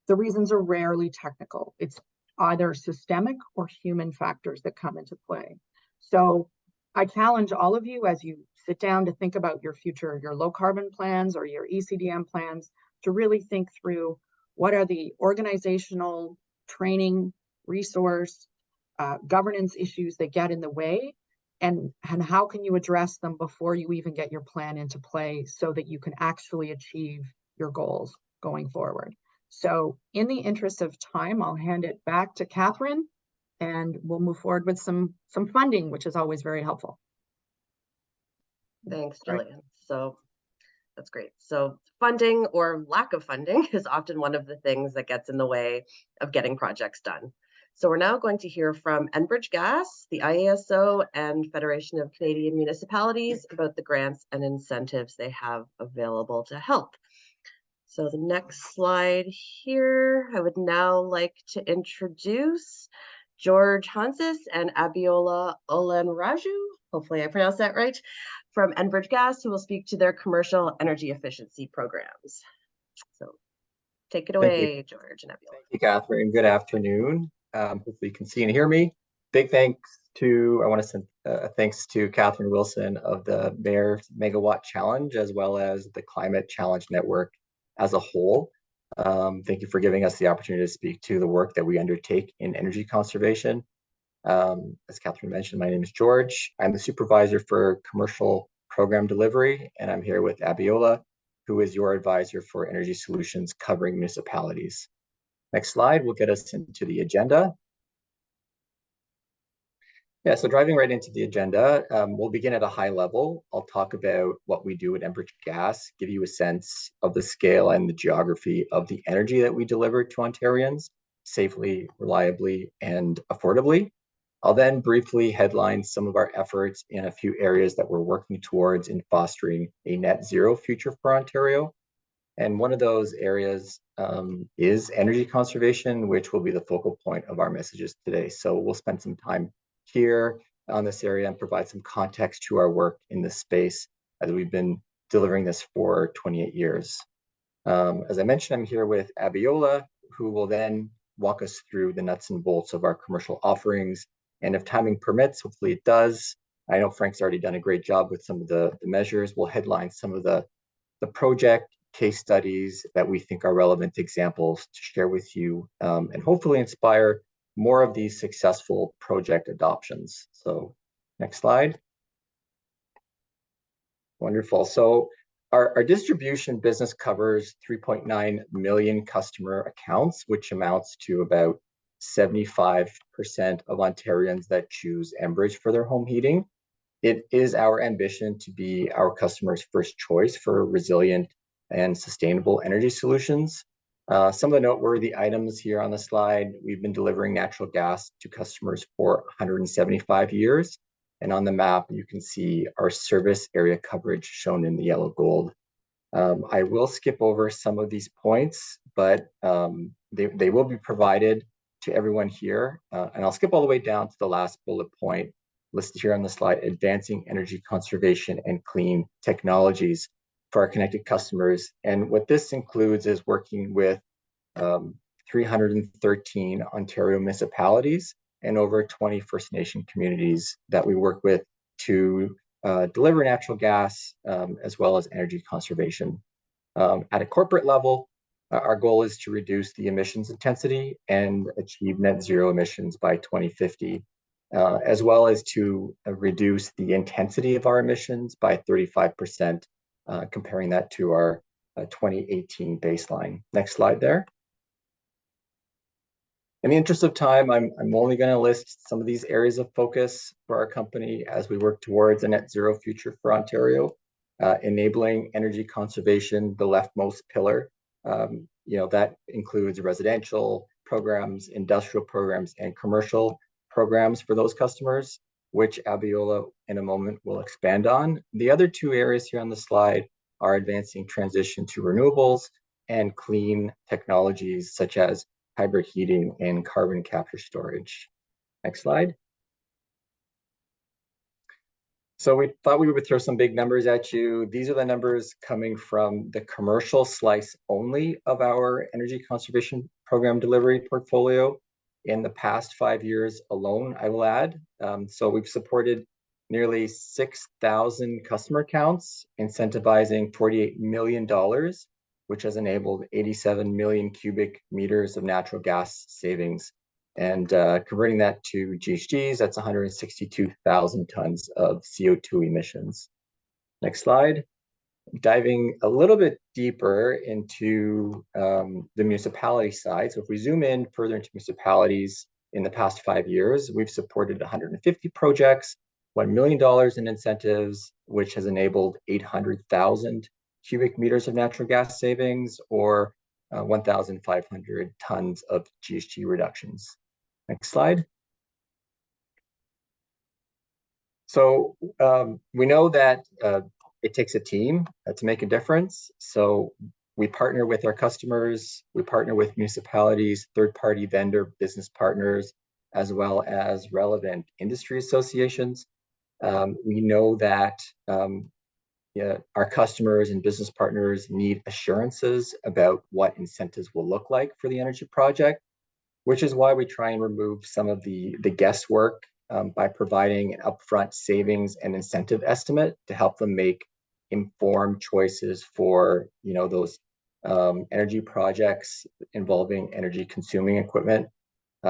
the reasons are rarely technical. It's either systemic or human factors that come into play. So I challenge all of you as you sit down to think about your future, your low carbon plans or your ECDM plans, to really think through what are the organizational, training, resource, governance issues that get in the way, and how can you address them before you even get your plan into play so that you can actually achieve your goals going forward. So in the interest of time, I'll hand it back to Catherine and we'll move forward with some funding, which is always very helpful. Thanks, Jillian. So that's great. So funding or lack of funding is often one of the things that gets in the way of getting projects done. So we're now going to hear from Enbridge Gas, the IESO, and Federation of Canadian Municipalities about the grants and incentives they have available to help. So the next slide here, I would now like to introduce George Hansis and Abiola Olenraju, hopefully I pronounced that right, from Enbridge Gas, who will speak to their commercial energy efficiency programs. So take it away, George and Abiola. Thank you, Catherine. Good afternoon. Hopefully you can see and hear me. I want to send thanks to Catherine Wilson of the Mayor's Megawatt Challenge, as well as the Climate Challenge Network as a whole. Thank you for giving us the opportunity to speak to the work that we undertake in energy conservation. As Catherine mentioned, my name is George. I'm the supervisor for commercial program delivery, and I'm here with Abiola, who is your advisor for energy solutions covering municipalities. Next slide will get us into the agenda. Yeah, so driving right into the agenda, we'll begin at a high level. I'll talk about what we do at Enbridge Gas, give you a sense of the scale and the geography of the energy that we deliver to Ontarians safely, reliably, and affordably. I'll then briefly headline some of our efforts in a few areas that we're working towards in fostering a net zero future for Ontario. And one of those areas is energy conservation, which will be the focal point of our messages today. So we'll spend some time here on this area and provide some context to our work in this space as we've been delivering this for 28 years. As I mentioned, I'm here with Abiola, who will then walk us through the nuts and bolts of our commercial offerings. And if timing permits, hopefully it does, I know Frank's already done a great job with some of the measures. We'll headline some of the project case studies that we think are relevant examples to share with you, and hopefully inspire more of these successful project adoptions. So next slide. Wonderful. So our distribution business covers 3.9 million customer accounts, which amounts to about 75% of Ontarians that choose Enbridge for their home heating. It is our ambition to be our customers' first choice for resilient and sustainable energy solutions. Some of the noteworthy items here on the slide: we've been delivering natural gas to customers for 175 years. And on the map, you can see our service area coverage shown in the yellow gold. I will skip over some of these points, but they will be provided to everyone here. And I'll skip all the way down to the last bullet point listed here on the slide: advancing energy conservation and clean technologies for our connected customers. And what this includes is working with 313 Ontario municipalities and over 20 First Nation communities that we work with to deliver natural gas as well as energy conservation. At a corporate level, our goal is to reduce the emissions intensity and achieve net zero emissions by 2050, as well as to reduce the intensity of our emissions by 35%, comparing that to our 2018 baseline. Next slide there. In the interest of time, I'm only going to list some of these areas of focus for our company as we work towards a net zero future for Ontario. Enabling energy conservation, the leftmost pillar. That includes residential programs, industrial programs, and commercial programs for those customers, which Abiola in a moment will expand on. The other two areas here on the slide are advancing transition to renewables and clean technologies such as hybrid heating and carbon capture storage. Next slide. So we thought we would throw some big numbers at you. These are the numbers coming from the commercial slice only of our energy conservation program delivery portfolio in the past 5 years alone, I will add. So we've supported nearly 6,000 customer accounts, incentivizing $48 million, which has enabled 87 million cubic meters of natural gas savings. And converting that to GHGs, that's 162,000 tons of CO2 emissions. Next slide. Diving a little bit deeper into the municipality side. So if we zoom in further into municipalities, in the past 5 years, we've supported 150 projects, $1 million in incentives, which has enabled 800,000 cubic meters of natural gas savings, or 1,500 tons of GHG reductions. Next slide. So we know that it takes a team to make a difference. So we partner with our customers, we partner with municipalities, third-party vendor business partners, as well as relevant industry associations. We know that our customers and business partners need assurances about what incentives will look like for the energy project, which is why we try and remove some of the guesswork by providing an upfront savings and incentive estimate to help them make informed choices for those energy projects involving energy consuming equipment.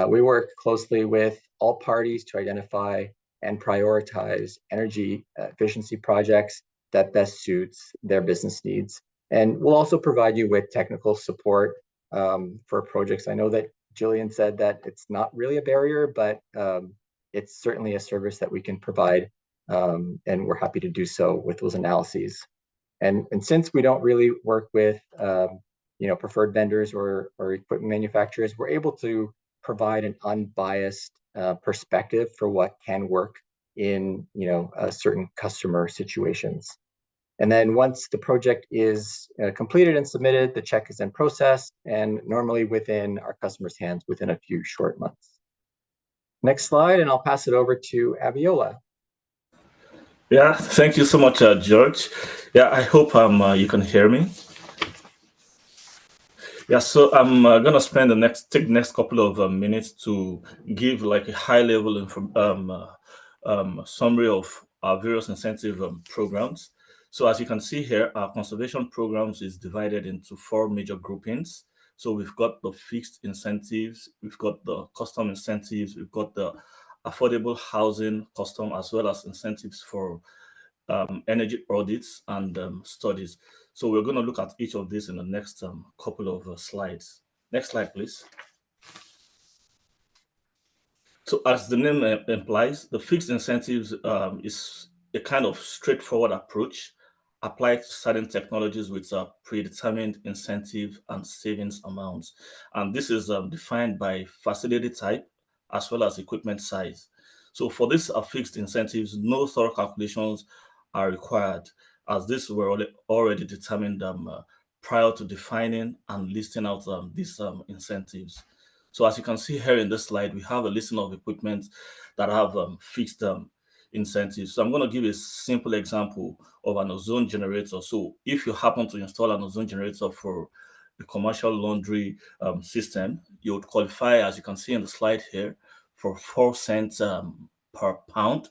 We work closely with all parties to identify and prioritize energy efficiency projects that best suits their business needs. And we'll also provide you with technical support for projects. I know that Jillian said that it's not really a barrier, but it's certainly a service that we can provide, and we're happy to do so with those analyses. And since we don't really work with preferred vendors or equipment manufacturers, we're able to provide an unbiased perspective for what can work in certain customer situations. And then once the project is completed and submitted, the check is then processed and normally within our customers' hands within a few short months. Next slide, and I'll pass it over to Abiola. Yeah, thank you so much, George. Yeah, I hope you can hear me. Yeah, so I'm gonna spend the next couple of minutes to give like a high-level summary of our various incentive programs. So as you can see here, our conservation programs is divided into 4 major groupings. So we've got the fixed incentives, we've got the custom incentives, we've got the affordable housing custom, as well as incentives for energy audits and studies. So we're going to look at each of these in the next couple of slides. Next slide, please. So as the name implies, the fixed incentives is a kind of straightforward approach applied to certain technologies with predetermined incentive and savings amounts. And this is defined by facility type as well as equipment size. So for these fixed incentives, no thorough calculations are required, as these were already determined prior to defining and listing out these incentives. So as you can see here in this slide, we have a listing of equipment that have fixed incentives. So I'm going to give a simple example of an ozone generator. So if you happen to install an ozone generator for a commercial laundry system, you would qualify, as you can see in the slide here, for 4 cents per pound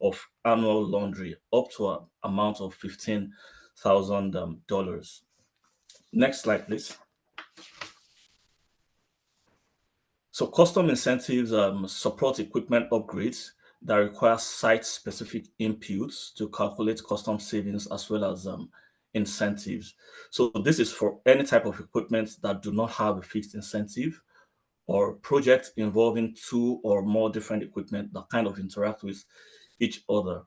of annual laundry, up to an amount of $15,000. Next slide, please. So custom incentives support equipment upgrades that require site-specific inputs to calculate custom savings as well as incentives. So this is for any type of equipment that do not have a fixed incentive, or projects involving 2 or more different equipment that kind of interact with each other.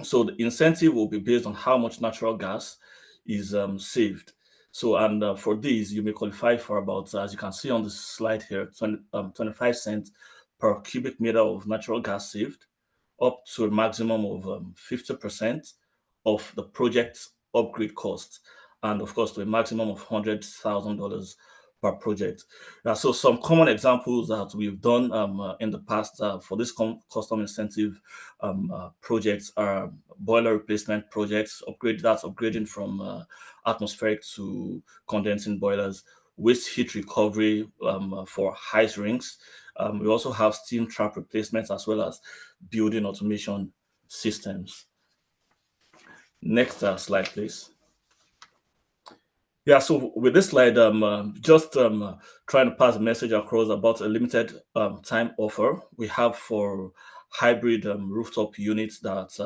So the incentive will be based on how much natural gas is saved. So, and for these, you may qualify for about, as you can see on the slide here, 25 cents per cubic meter of natural gas saved, up to a maximum of 50% of the project's upgrade cost, and of course to a maximum of $100,000 per project. So some common examples that we've done in the past for this custom incentive projects are boiler replacement projects, upgrading from atmospheric to condensing boilers, waste heat recovery for ice rings. We also have steam trap replacements as well as building automation systems. Next slide, please. Yeah, so with this slide, just trying to pass a message across about a limited time offer we have for hybrid rooftop units that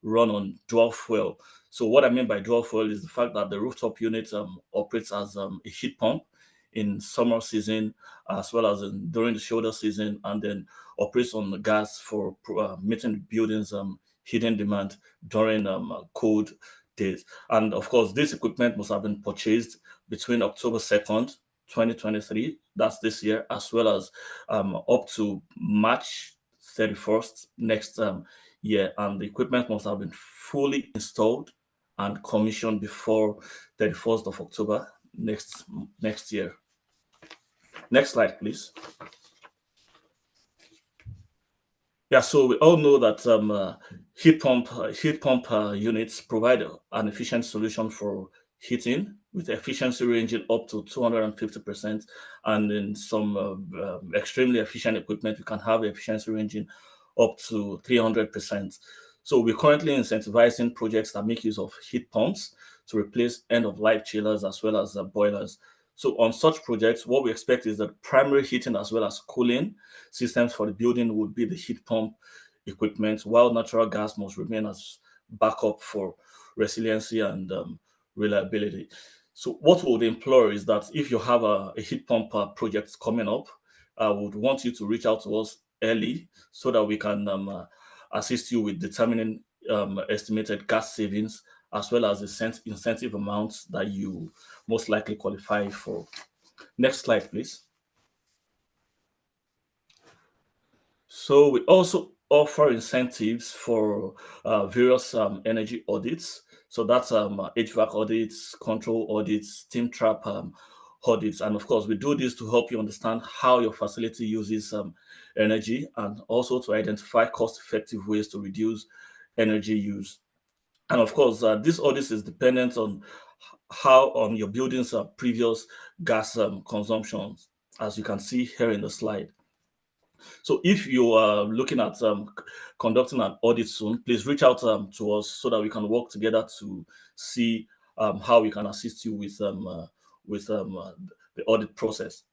run on dual fuel. So what I mean by dual fuel is the fact that the rooftop unit operates as a heat pump in summer season as well as during the shoulder season, and then operates on the gas for meeting the building's heating demand during cold days. And of course, this equipment must have been purchased between October 2nd, 2023, that's this year, as well as up to March 31st next year. And the equipment must have been fully installed and commissioned before 31st of October next year. Next slide, please. Yeah, so we all know that heat pump units provide an efficient solution for heating, with efficiency ranging up to 250%, and in some extremely efficient equipment, we can have efficiency ranging up to 300%. So we're currently incentivizing projects that make use of heat pumps to replace end-of-life chillers as well as boilers. So on such projects, what we expect is that primary heating as well as cooling systems for the building would be the heat pump equipment, while natural gas must remain as backup for resiliency and reliability. So what we would implore is that if you have a heat pump project coming up, I would want you to reach out to us early so that we can assist you with determining estimated gas savings as well as the incentive amounts that you most likely qualify for. Next slide, please. So we also offer incentives for various energy audits. So that's HVAC audits, control audits, steam trap audits. And of course, we do this to help you understand how your facility uses energy, and also to identify cost-effective ways to reduce energy use. And of course, this audit is dependent on on your building's previous gas consumption, as you can see here in the slide. So if you are looking at conducting an audit soon, please reach out to us so that we can work together to see how we can assist you with the audit process.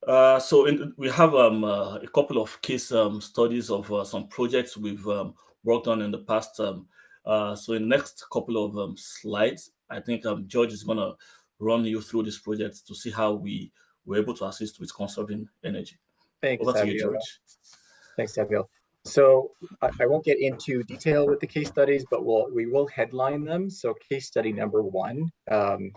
We have a couple of case studies of some projects we've worked on in the past. So in the next couple of slides, I think George is going to run you through this project to see how we were able to assist with conserving energy. Thanks, Over to you, Savio. George. Thanks, Savio. So I won't get into detail with the case studies, but we will headline them. So case study number 1,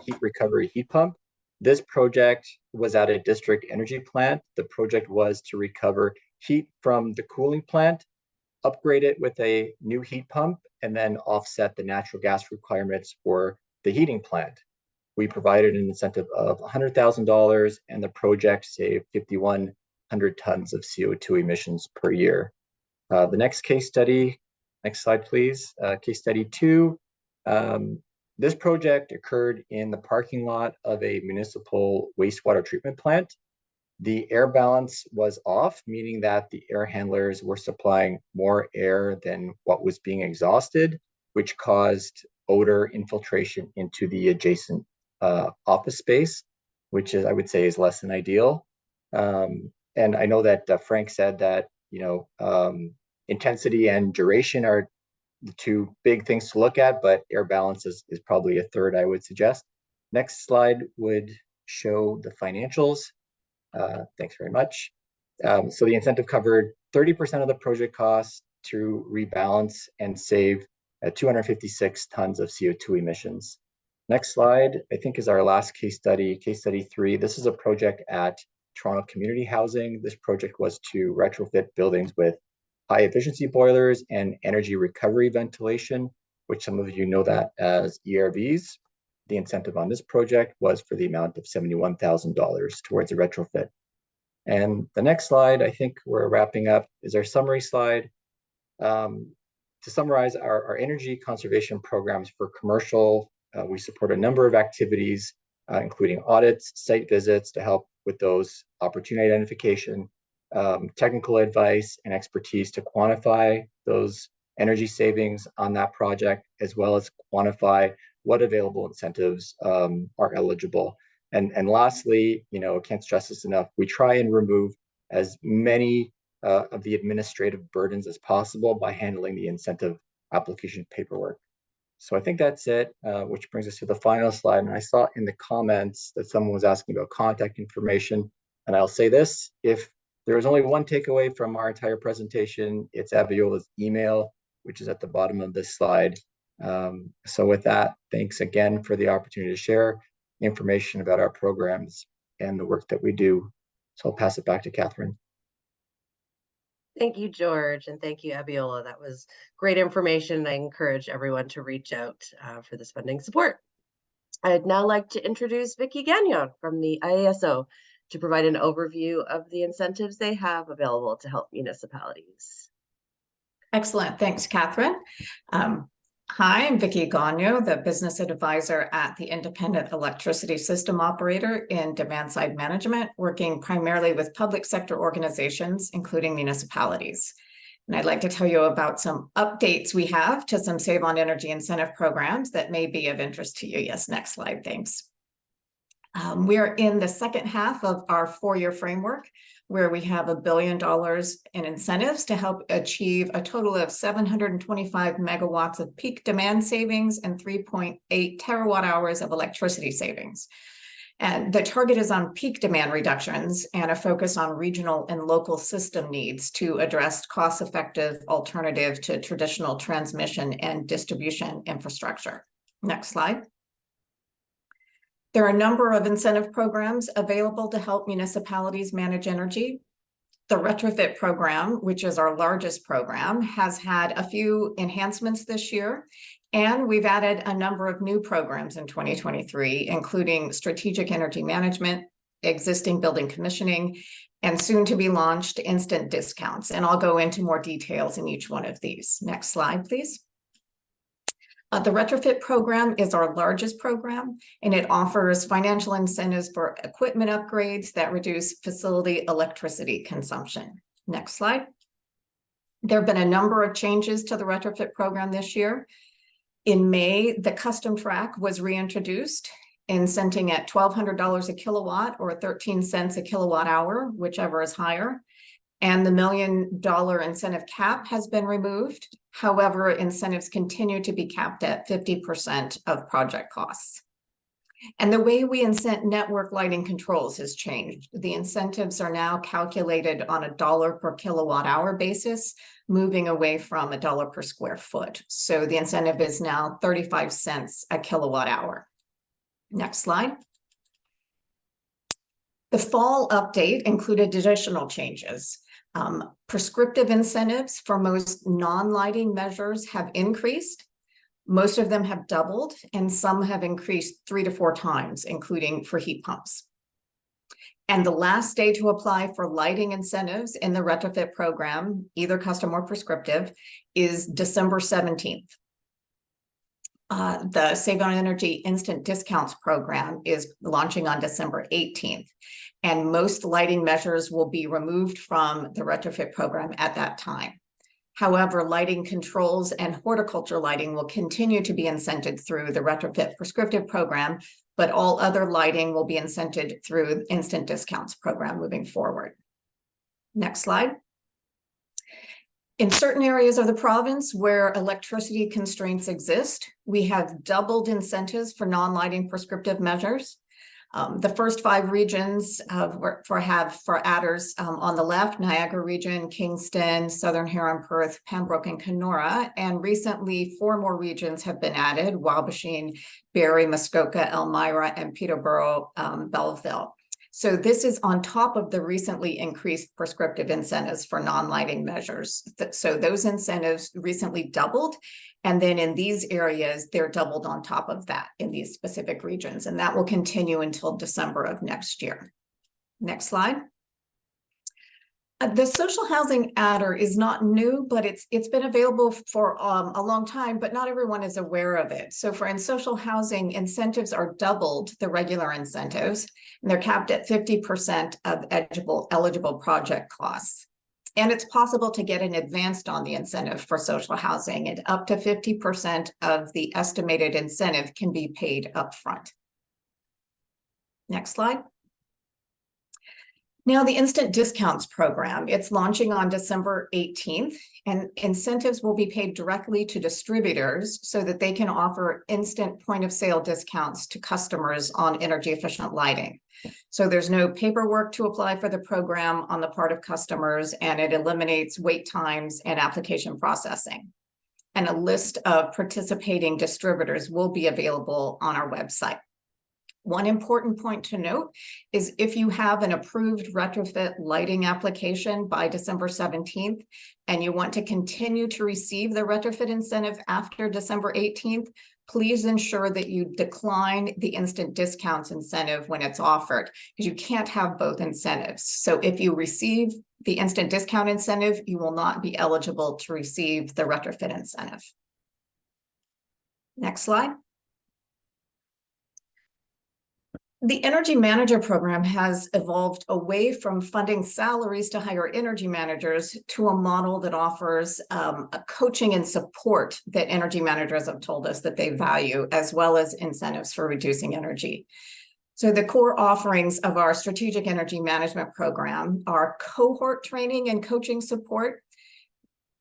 heat recovery heat pump. This project was at a district energy plant. The project was to recover heat from the cooling plant, upgrade it with a new heat pump, and then offset the natural gas requirements for the heating plant. We provided an incentive of $100,000, and the project saved 5,100 tons of CO2 emissions per year. The next case study, next slide, please. Case study 2. This project occurred in the parking lot of a municipal wastewater treatment plant. The air balance was off, meaning that the air handlers were supplying more air than what was being exhausted, which caused odor infiltration into the adjacent office space, which is, I would say, is less than ideal. And I know that Frank said that, intensity and duration are the 2 big things to look at, but air balance is probably a third, I would suggest. Next slide would show the financials. Thanks very much. So the incentive covered 30% of the project costs to rebalance and save 256 tons of CO2 emissions. Next slide, I think, is our last case study 3. This is a project at Toronto Community Housing. This project was to retrofit buildings with high efficiency boilers and energy recovery ventilation, which some of you know that as ERVs. The incentive on this project was for the amount of $71,000 towards a retrofit. And the next slide, I think we're wrapping up, is our summary slide. To summarize our energy conservation programs for commercial, we support a number of activities, including audits, site visits to help with those opportunity identification, technical advice and expertise to quantify those energy savings on that project, as well as quantify what available incentives are eligible. And lastly, I can't stress this enough, we try and remove as many of the administrative burdens as possible by handling the incentive application paperwork. So I think that's it, which brings us to the final slide. And I saw in the comments that someone was asking about contact information. And I'll say this, if there is only one takeaway from our entire presentation, it's Abiola's email, which is at the bottom of this slide. So with that, thanks again for the opportunity to share information about our programs and the work that we do. So I'll pass it back to Catherine. Thank you, George, and thank you, Abiola. That was great information. I encourage everyone to reach out for this funding support. I'd now like to introduce Vicki Gagnon from the IASO to provide an overview of the incentives they have available to help municipalities. Excellent. Thanks, Catherine. Hi, I'm Vicki Gagnon, the business advisor at the Independent Electricity System Operator in demand-side management, working primarily with public sector organizations, including municipalities. And I'd like to tell you about some updates we have to some Save on Energy incentive programs that may be of interest to you. Yes, next slide, thanks. We're in the second half of our 4-year framework, where we have $1 billion in incentives to help achieve a total of 725 megawatts of peak demand savings and 3.8 terawatt hours of electricity savings. And the target is on peak demand reductions and a focus on regional and local system needs to address cost-effective alternative to traditional transmission and distribution infrastructure. Next slide. There are a number of incentive programs available to help municipalities manage energy. The retrofit program, which is our largest program, has had a few enhancements this year, and we've added a number of new programs in 2023, including strategic energy management, existing building commissioning, and soon to be launched instant discounts. And I'll go into more details in each one of these. Next slide, please. The retrofit program is our largest program, and it offers financial incentives for equipment upgrades that reduce facility electricity consumption. Next slide. There have been a number of changes to the retrofit program this year. In May, the custom track was reintroduced, incenting at $1,200 a kilowatt or 13 cents a kilowatt hour, whichever is higher. And the $1 million incentive cap has been removed. However, incentives continue to be capped at 50% of project costs. And the way we incent network lighting controls has changed. The incentives are now calculated on a $1 per kilowatt hour basis, moving away from $1 per square foot. So the incentive is now 35 cents a kilowatt hour. Next slide. The fall update included additional changes. Prescriptive incentives for most non-lighting measures have increased. Most of them have doubled, and some have increased 3 to 4 times, including for heat pumps. And the last day to apply for lighting incentives in the retrofit program, either custom or prescriptive, is December 17th. The Save on Energy Instant Discounts program is launching on December 18th, and most lighting measures will be removed from the retrofit program at that time. However, lighting controls and horticulture lighting will continue to be incented through the retrofit prescriptive program, but all other lighting will be incented through Instant Discounts program moving forward. Next slide. In certain areas of the province where electricity constraints exist, we have doubled incentives for non-lighting prescriptive measures. The first 5 regions for adders on the left: Niagara region, Kingston, Southern Huron, Perth, Pembroke, and Kenora. And recently 4 more regions have been added: Wabashine, Barrie, Muskoka, Elmira, and Peterborough, Belleville. So this is on top of the recently increased prescriptive incentives for non-lighting measures. So those incentives recently doubled. And then in these areas, they're doubled on top of that in these specific regions. And that will continue until December of next year. Next slide. The social housing adder is not new, but it's been available for a long time, but not everyone is aware of it. So in social housing, incentives are doubled the regular incentives, and they're capped at 50% of eligible project costs. And it's possible to get an advanced on the incentive for social housing, and up to 50% of the estimated incentive can be paid upfront. Next slide. Now, the Instant Discounts program, it's launching on December 18th, and incentives will be paid directly to distributors so that they can offer instant point of sale discounts to customers on energy efficient lighting. So there's no paperwork to apply for the program on the part of customers, and it eliminates wait times and application processing. And a list of participating distributors will be available on our website. One important point to note is if you have an approved retrofit lighting application by December 17th, and you want to continue to receive the retrofit incentive after December 18th, please ensure that you decline the instant discounts incentive when it's offered, because you can't have both incentives. So if you receive the instant discount incentive, you will not be eligible to receive the retrofit incentive. Next slide. The Energy Manager program has evolved away from funding salaries to hire energy managers to a model that offers a coaching and support that energy managers have told us that they value, as well as incentives for reducing energy. So the core offerings of our Strategic Energy Management program are cohort training and coaching support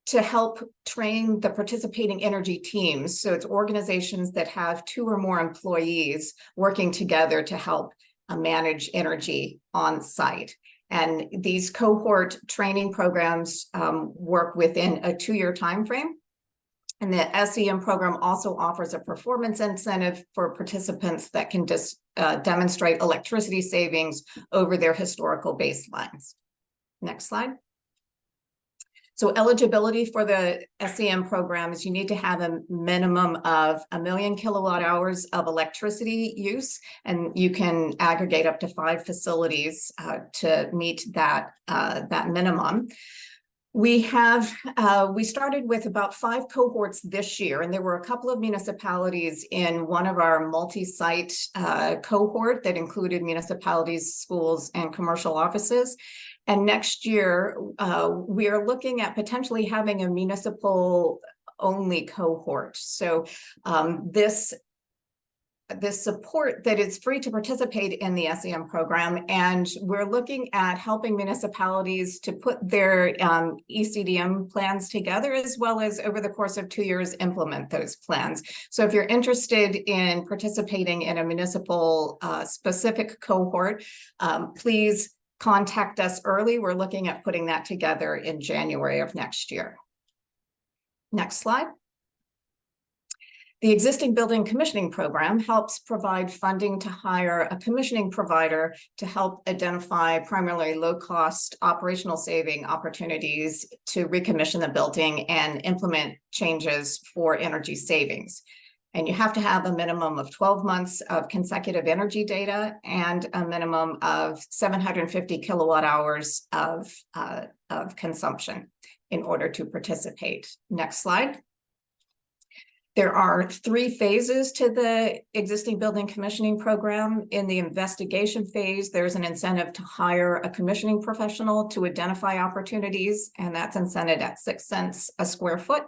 to help train the participating energy teams. So it's organizations that have 2 or more employees working together to help manage energy on site. And these cohort training programs work within a 2-year time frame. And the SEM program also offers a performance incentive for participants that can demonstrate electricity savings over their historical baselines. Next slide. So eligibility for the SEM program is you need to have a minimum of 1 million kilowatt hours of electricity use, and you can aggregate up to 5 facilities to meet that minimum. We started with about 5 cohorts this year, and there were a couple of municipalities in one of our multi-site cohort that included municipalities, schools, and commercial offices. And next year, we are looking at potentially having a municipal only cohort. So this support that it's free to participate in the SEM program, and we're looking at helping municipalities to put their ECDM plans together, as well as over the course of 2 years implement those plans. So if you're interested in participating in a municipal specific cohort, please contact us early. We're looking at putting that together in January of next year. Next slide. The existing building commissioning program helps provide funding to hire a commissioning provider to help identify primarily low-cost operational saving opportunities to recommission the building and implement changes for energy savings. And you have to have a minimum of 12 months of consecutive energy data and a minimum of 750 kilowatt hours of consumption in order to participate. Next slide. There are 3 phases to the existing building commissioning program. In the investigation phase, there's an incentive to hire a commissioning professional to identify opportunities, and that's incented at 6 cents a square foot.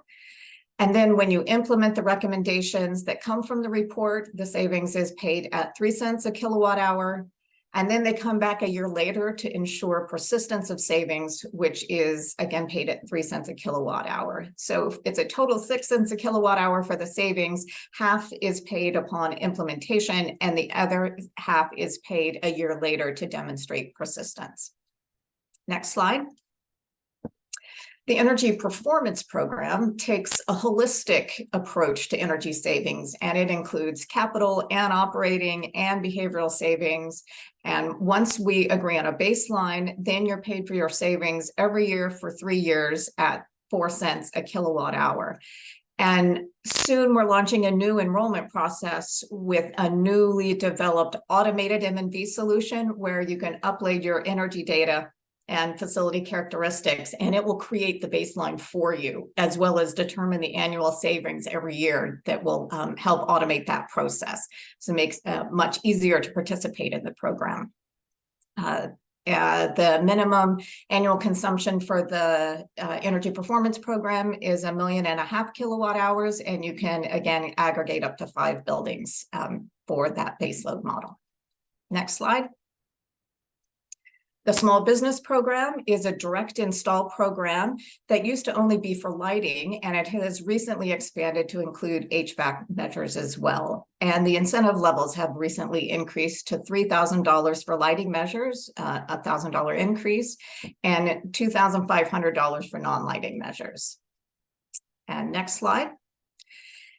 And then when you implement the recommendations that come from the report, the savings is paid at 3 cents a kilowatt hour. And then they come back a year later to ensure persistence of savings, which is again paid at 3 cents a kilowatt hour. So it's a total 6 cents a kilowatt hour for the savings. Half is paid upon implementation, and the other half is paid a year later to demonstrate persistence. Next slide. The Energy Performance Program takes a holistic approach to energy savings, and it includes capital and operating and behavioral savings. And once we agree on a baseline, then you're paid for your savings every year for 3 years at 4 cents a kilowatt hour. And soon we're launching a new enrollment process with a newly developed automated M&V solution where you can upload your energy data and facility characteristics, and it will create the baseline for you, as well as determine the annual savings every year that will help automate that process. So it makes it much easier to participate in the program. The minimum annual consumption for the Energy Performance Program is 1.5 million kilowatt hours, and you can, again, aggregate up to 5 buildings for that baseload model. Next slide. The Small Business Program is a direct install program that used to only be for lighting, and it has recently expanded to include HVAC measures as well. And the incentive levels have recently increased to $3,000 for lighting measures, a $1,000 increase, and $2,500 for non-lighting measures. And next slide.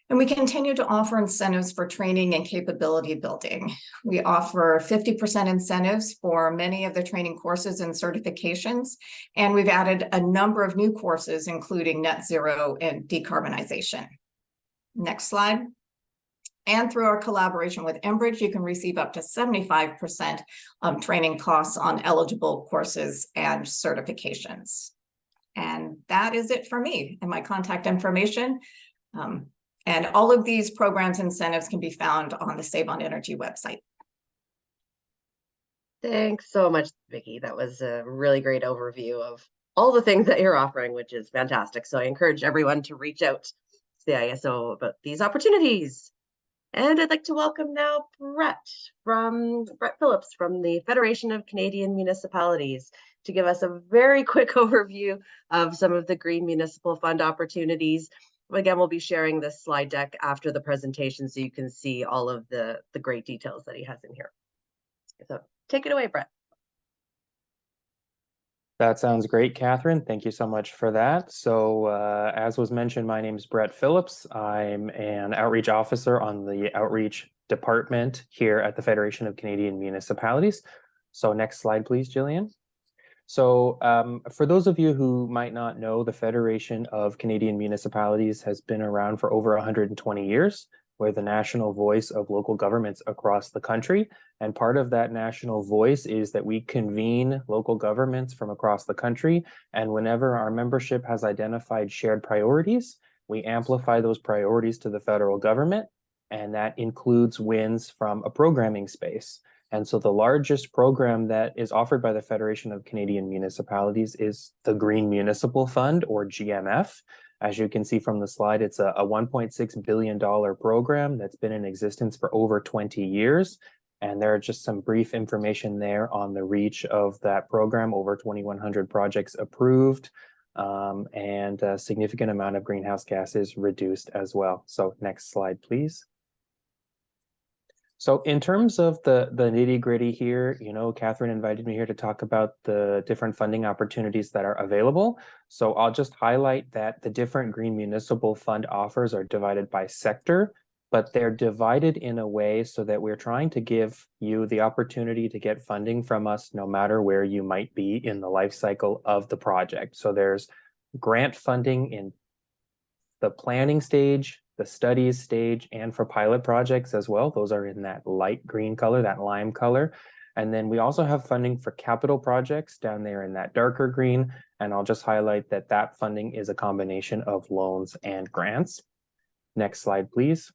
And we continue to offer incentives for training and capability building. We offer 50% incentives for many of the training courses and certifications, and we've added a number of new courses, including net zero and decarbonization. Next slide. And through our collaboration with Enbridge, you can receive up to 75% training costs on eligible courses and certifications. And that is it for me and my contact information. And all of these programs and incentives can be found on the Save on Energy website. Thanks so much, Vicki. That was a really great overview of all the things that you're offering, which is fantastic. So I encourage everyone to reach out to the ISO about these opportunities. And I'd like to welcome now Brett Phillips from the Federation of Canadian Municipalities to give us a very quick overview of some of the Green Municipal Fund opportunities. Again, we'll be sharing this slide deck after the presentation so you can see all of the great details that he has in here. So take it away, Brett. That sounds great, Catherine. Thank you so much for that. So as was mentioned, my name is Brett Phillips. I'm an outreach officer on the outreach department here at the Federation of Canadian Municipalities. So next slide, please, Jillian. So for those of you who might not know, the Federation of Canadian Municipalities has been around for over 120 years. We're the national voice of local governments across the country. And part of that national voice is that we convene local governments from across the country. And whenever our membership has identified shared priorities, we amplify those priorities to the federal government. And that includes wins from a programming space. And so the largest program that is offered by the Federation of Canadian Municipalities is the Green Municipal Fund, or GMF. As you can see from the slide, it's a $1.6 billion program that's been in existence for over 20 years. And there are just some brief information there on the reach of that program, over 2,100 projects approved, and a significant amount of greenhouse gases reduced as well. So next slide, please. So in terms of the nitty-gritty here, Catherine invited me here to talk about the different funding opportunities that are available. So I'll just highlight that the different Green Municipal Fund offers are divided by sector, but they're divided in a way so that we're trying to give you the opportunity to get funding from us no matter where you might be in the life cycle of the project. So there's grant funding in the planning stage, the studies stage, and for pilot projects as well. Those are in that light green color, that lime color. And then we also have funding for capital projects down there in that darker green. And I'll just highlight that that funding is a combination of loans and grants. Next slide, please.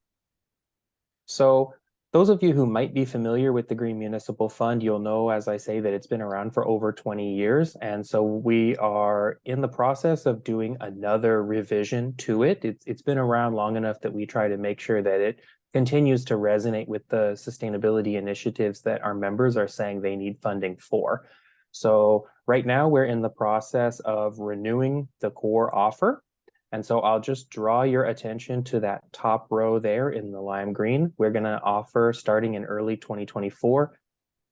So those of you who might be familiar with the Green Municipal Fund, you'll know, as I say, that it's been around for over 20 years. And so we are in the process of doing another revision to it. It's been around long enough that we try to make sure that it continues to resonate with the sustainability initiatives that our members are saying they need funding for. So right now we're in the process of renewing the core offer. And so I'll just draw your attention to that top row there in the lime green. We're going to offer, starting in early 2024,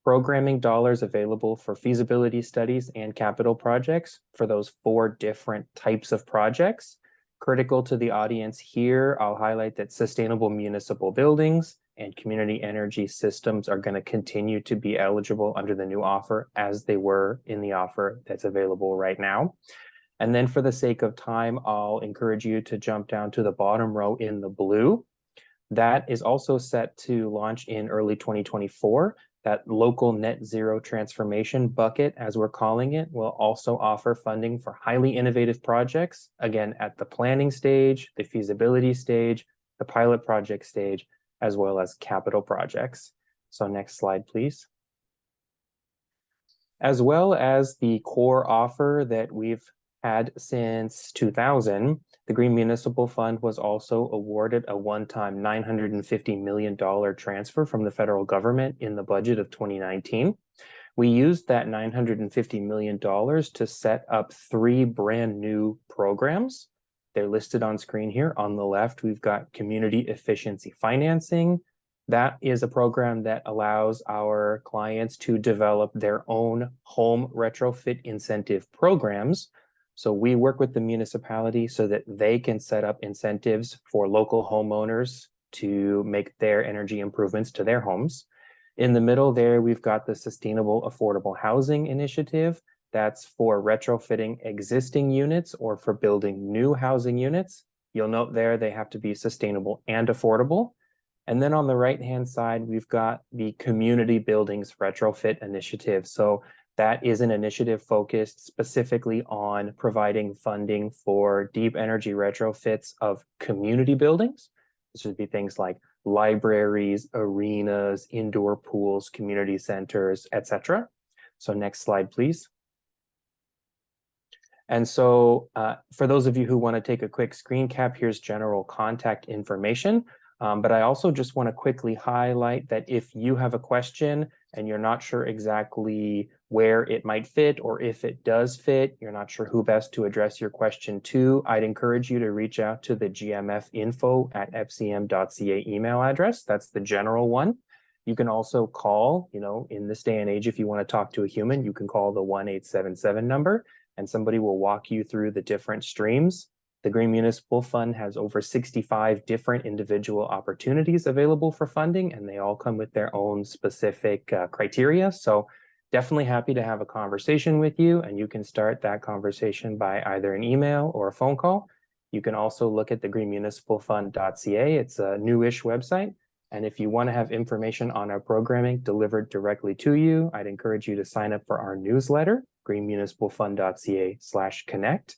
programming dollars available for feasibility studies and capital projects for those 4 different types of projects. Critical to the audience here, I'll highlight that sustainable municipal buildings and community energy systems are going to continue to be eligible under the new offer as they were in the offer that's available right now. And then for the sake of time, I'll encourage you to jump down to the bottom row in the blue. That is also set to launch in early 2024. That local net zero transformation bucket, as we're calling it, will also offer funding for highly innovative projects, again, at the planning stage, the feasibility stage, the pilot project stage, as well as capital projects. So next slide, please. As well as the core offer that we've had since 2000, the Green Municipal Fund was also awarded a one-time $950 million transfer from the federal government in the budget of 2019. We used that $950 million to set up 3 brand new programs. They're listed on screen here. On the left, we've got community efficiency financing. That is a program that allows our clients to develop their own home retrofit incentive programs. So we work with the municipality so that they can set up incentives for local homeowners to make their energy improvements to their homes. In the middle there, we've got the Sustainable Affordable Housing Initiative. That's for retrofitting existing units or for building new housing units. You'll note there they have to be sustainable and affordable. And then on the right-hand side, we've got the Community Buildings Retrofit Initiative. So that is an initiative focused specifically on providing funding for deep energy retrofits of community buildings. This would be things like libraries, arenas, indoor pools, community centers, etc. So next slide, please. And so for those of you who want to take a quick screen cap, here's general contact information. But I also just want to quickly highlight that if you have a question and you're not sure exactly where it might fit, or if it does fit, you're not sure who best to address your question to, I'd encourage you to reach out to the gmfinfo@fcm.ca email address. That's the general one. You can also call, in this day and age, if you want to talk to a human, you can call the 1-877 number and somebody will walk you through the different streams. The Green Municipal Fund has over 65 different individual opportunities available for funding, and they all come with their own specific criteria. So definitely happy to have a conversation with you, and you can start that conversation by either an email or a phone call. You can also look at the greenmunicipalfund.ca. It's a newish website. And if you want to have information on our programming delivered directly to you, I'd encourage you to sign up for our newsletter, greenmunicipalfund.ca/connect.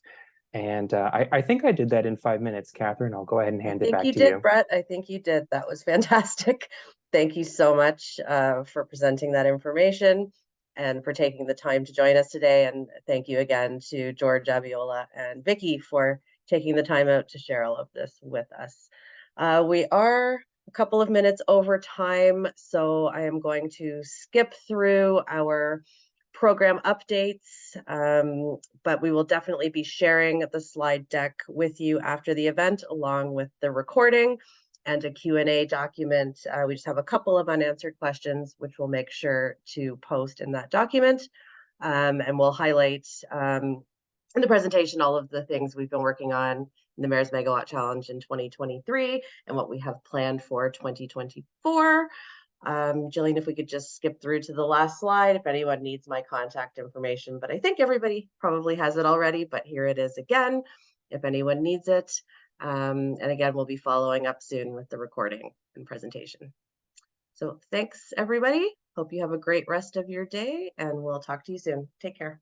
And I think I did that in 5 minutes, Catherine. I'll go ahead and hand it back to you. I think you did, Brett. I think you did. That was fantastic. Thank you so much for presenting that information and for taking the time to join us today. And thank you again to George, Abiola, and Vicky for taking the time out to share all of this with us. We are a couple of minutes over time, so I am going to skip through our program updates, but we will definitely be sharing the slide deck with you after the event, along with the recording and a Q&A document. We just have a couple of unanswered questions, which we'll make sure to post in that document. And we'll highlight in the presentation all of the things we've been working on in the Mayor's Megawatt Challenge in 2023 and what we have planned for 2024. Jillian, if we could just skip through to the last slide, if anyone needs my contact information, but I think everybody probably has it already, but here it is again, if anyone needs it. And again, we'll be following up soon with the recording and presentation. So thanks, everybody. Hope you have a great rest of your day, and we'll talk to you soon. Take care.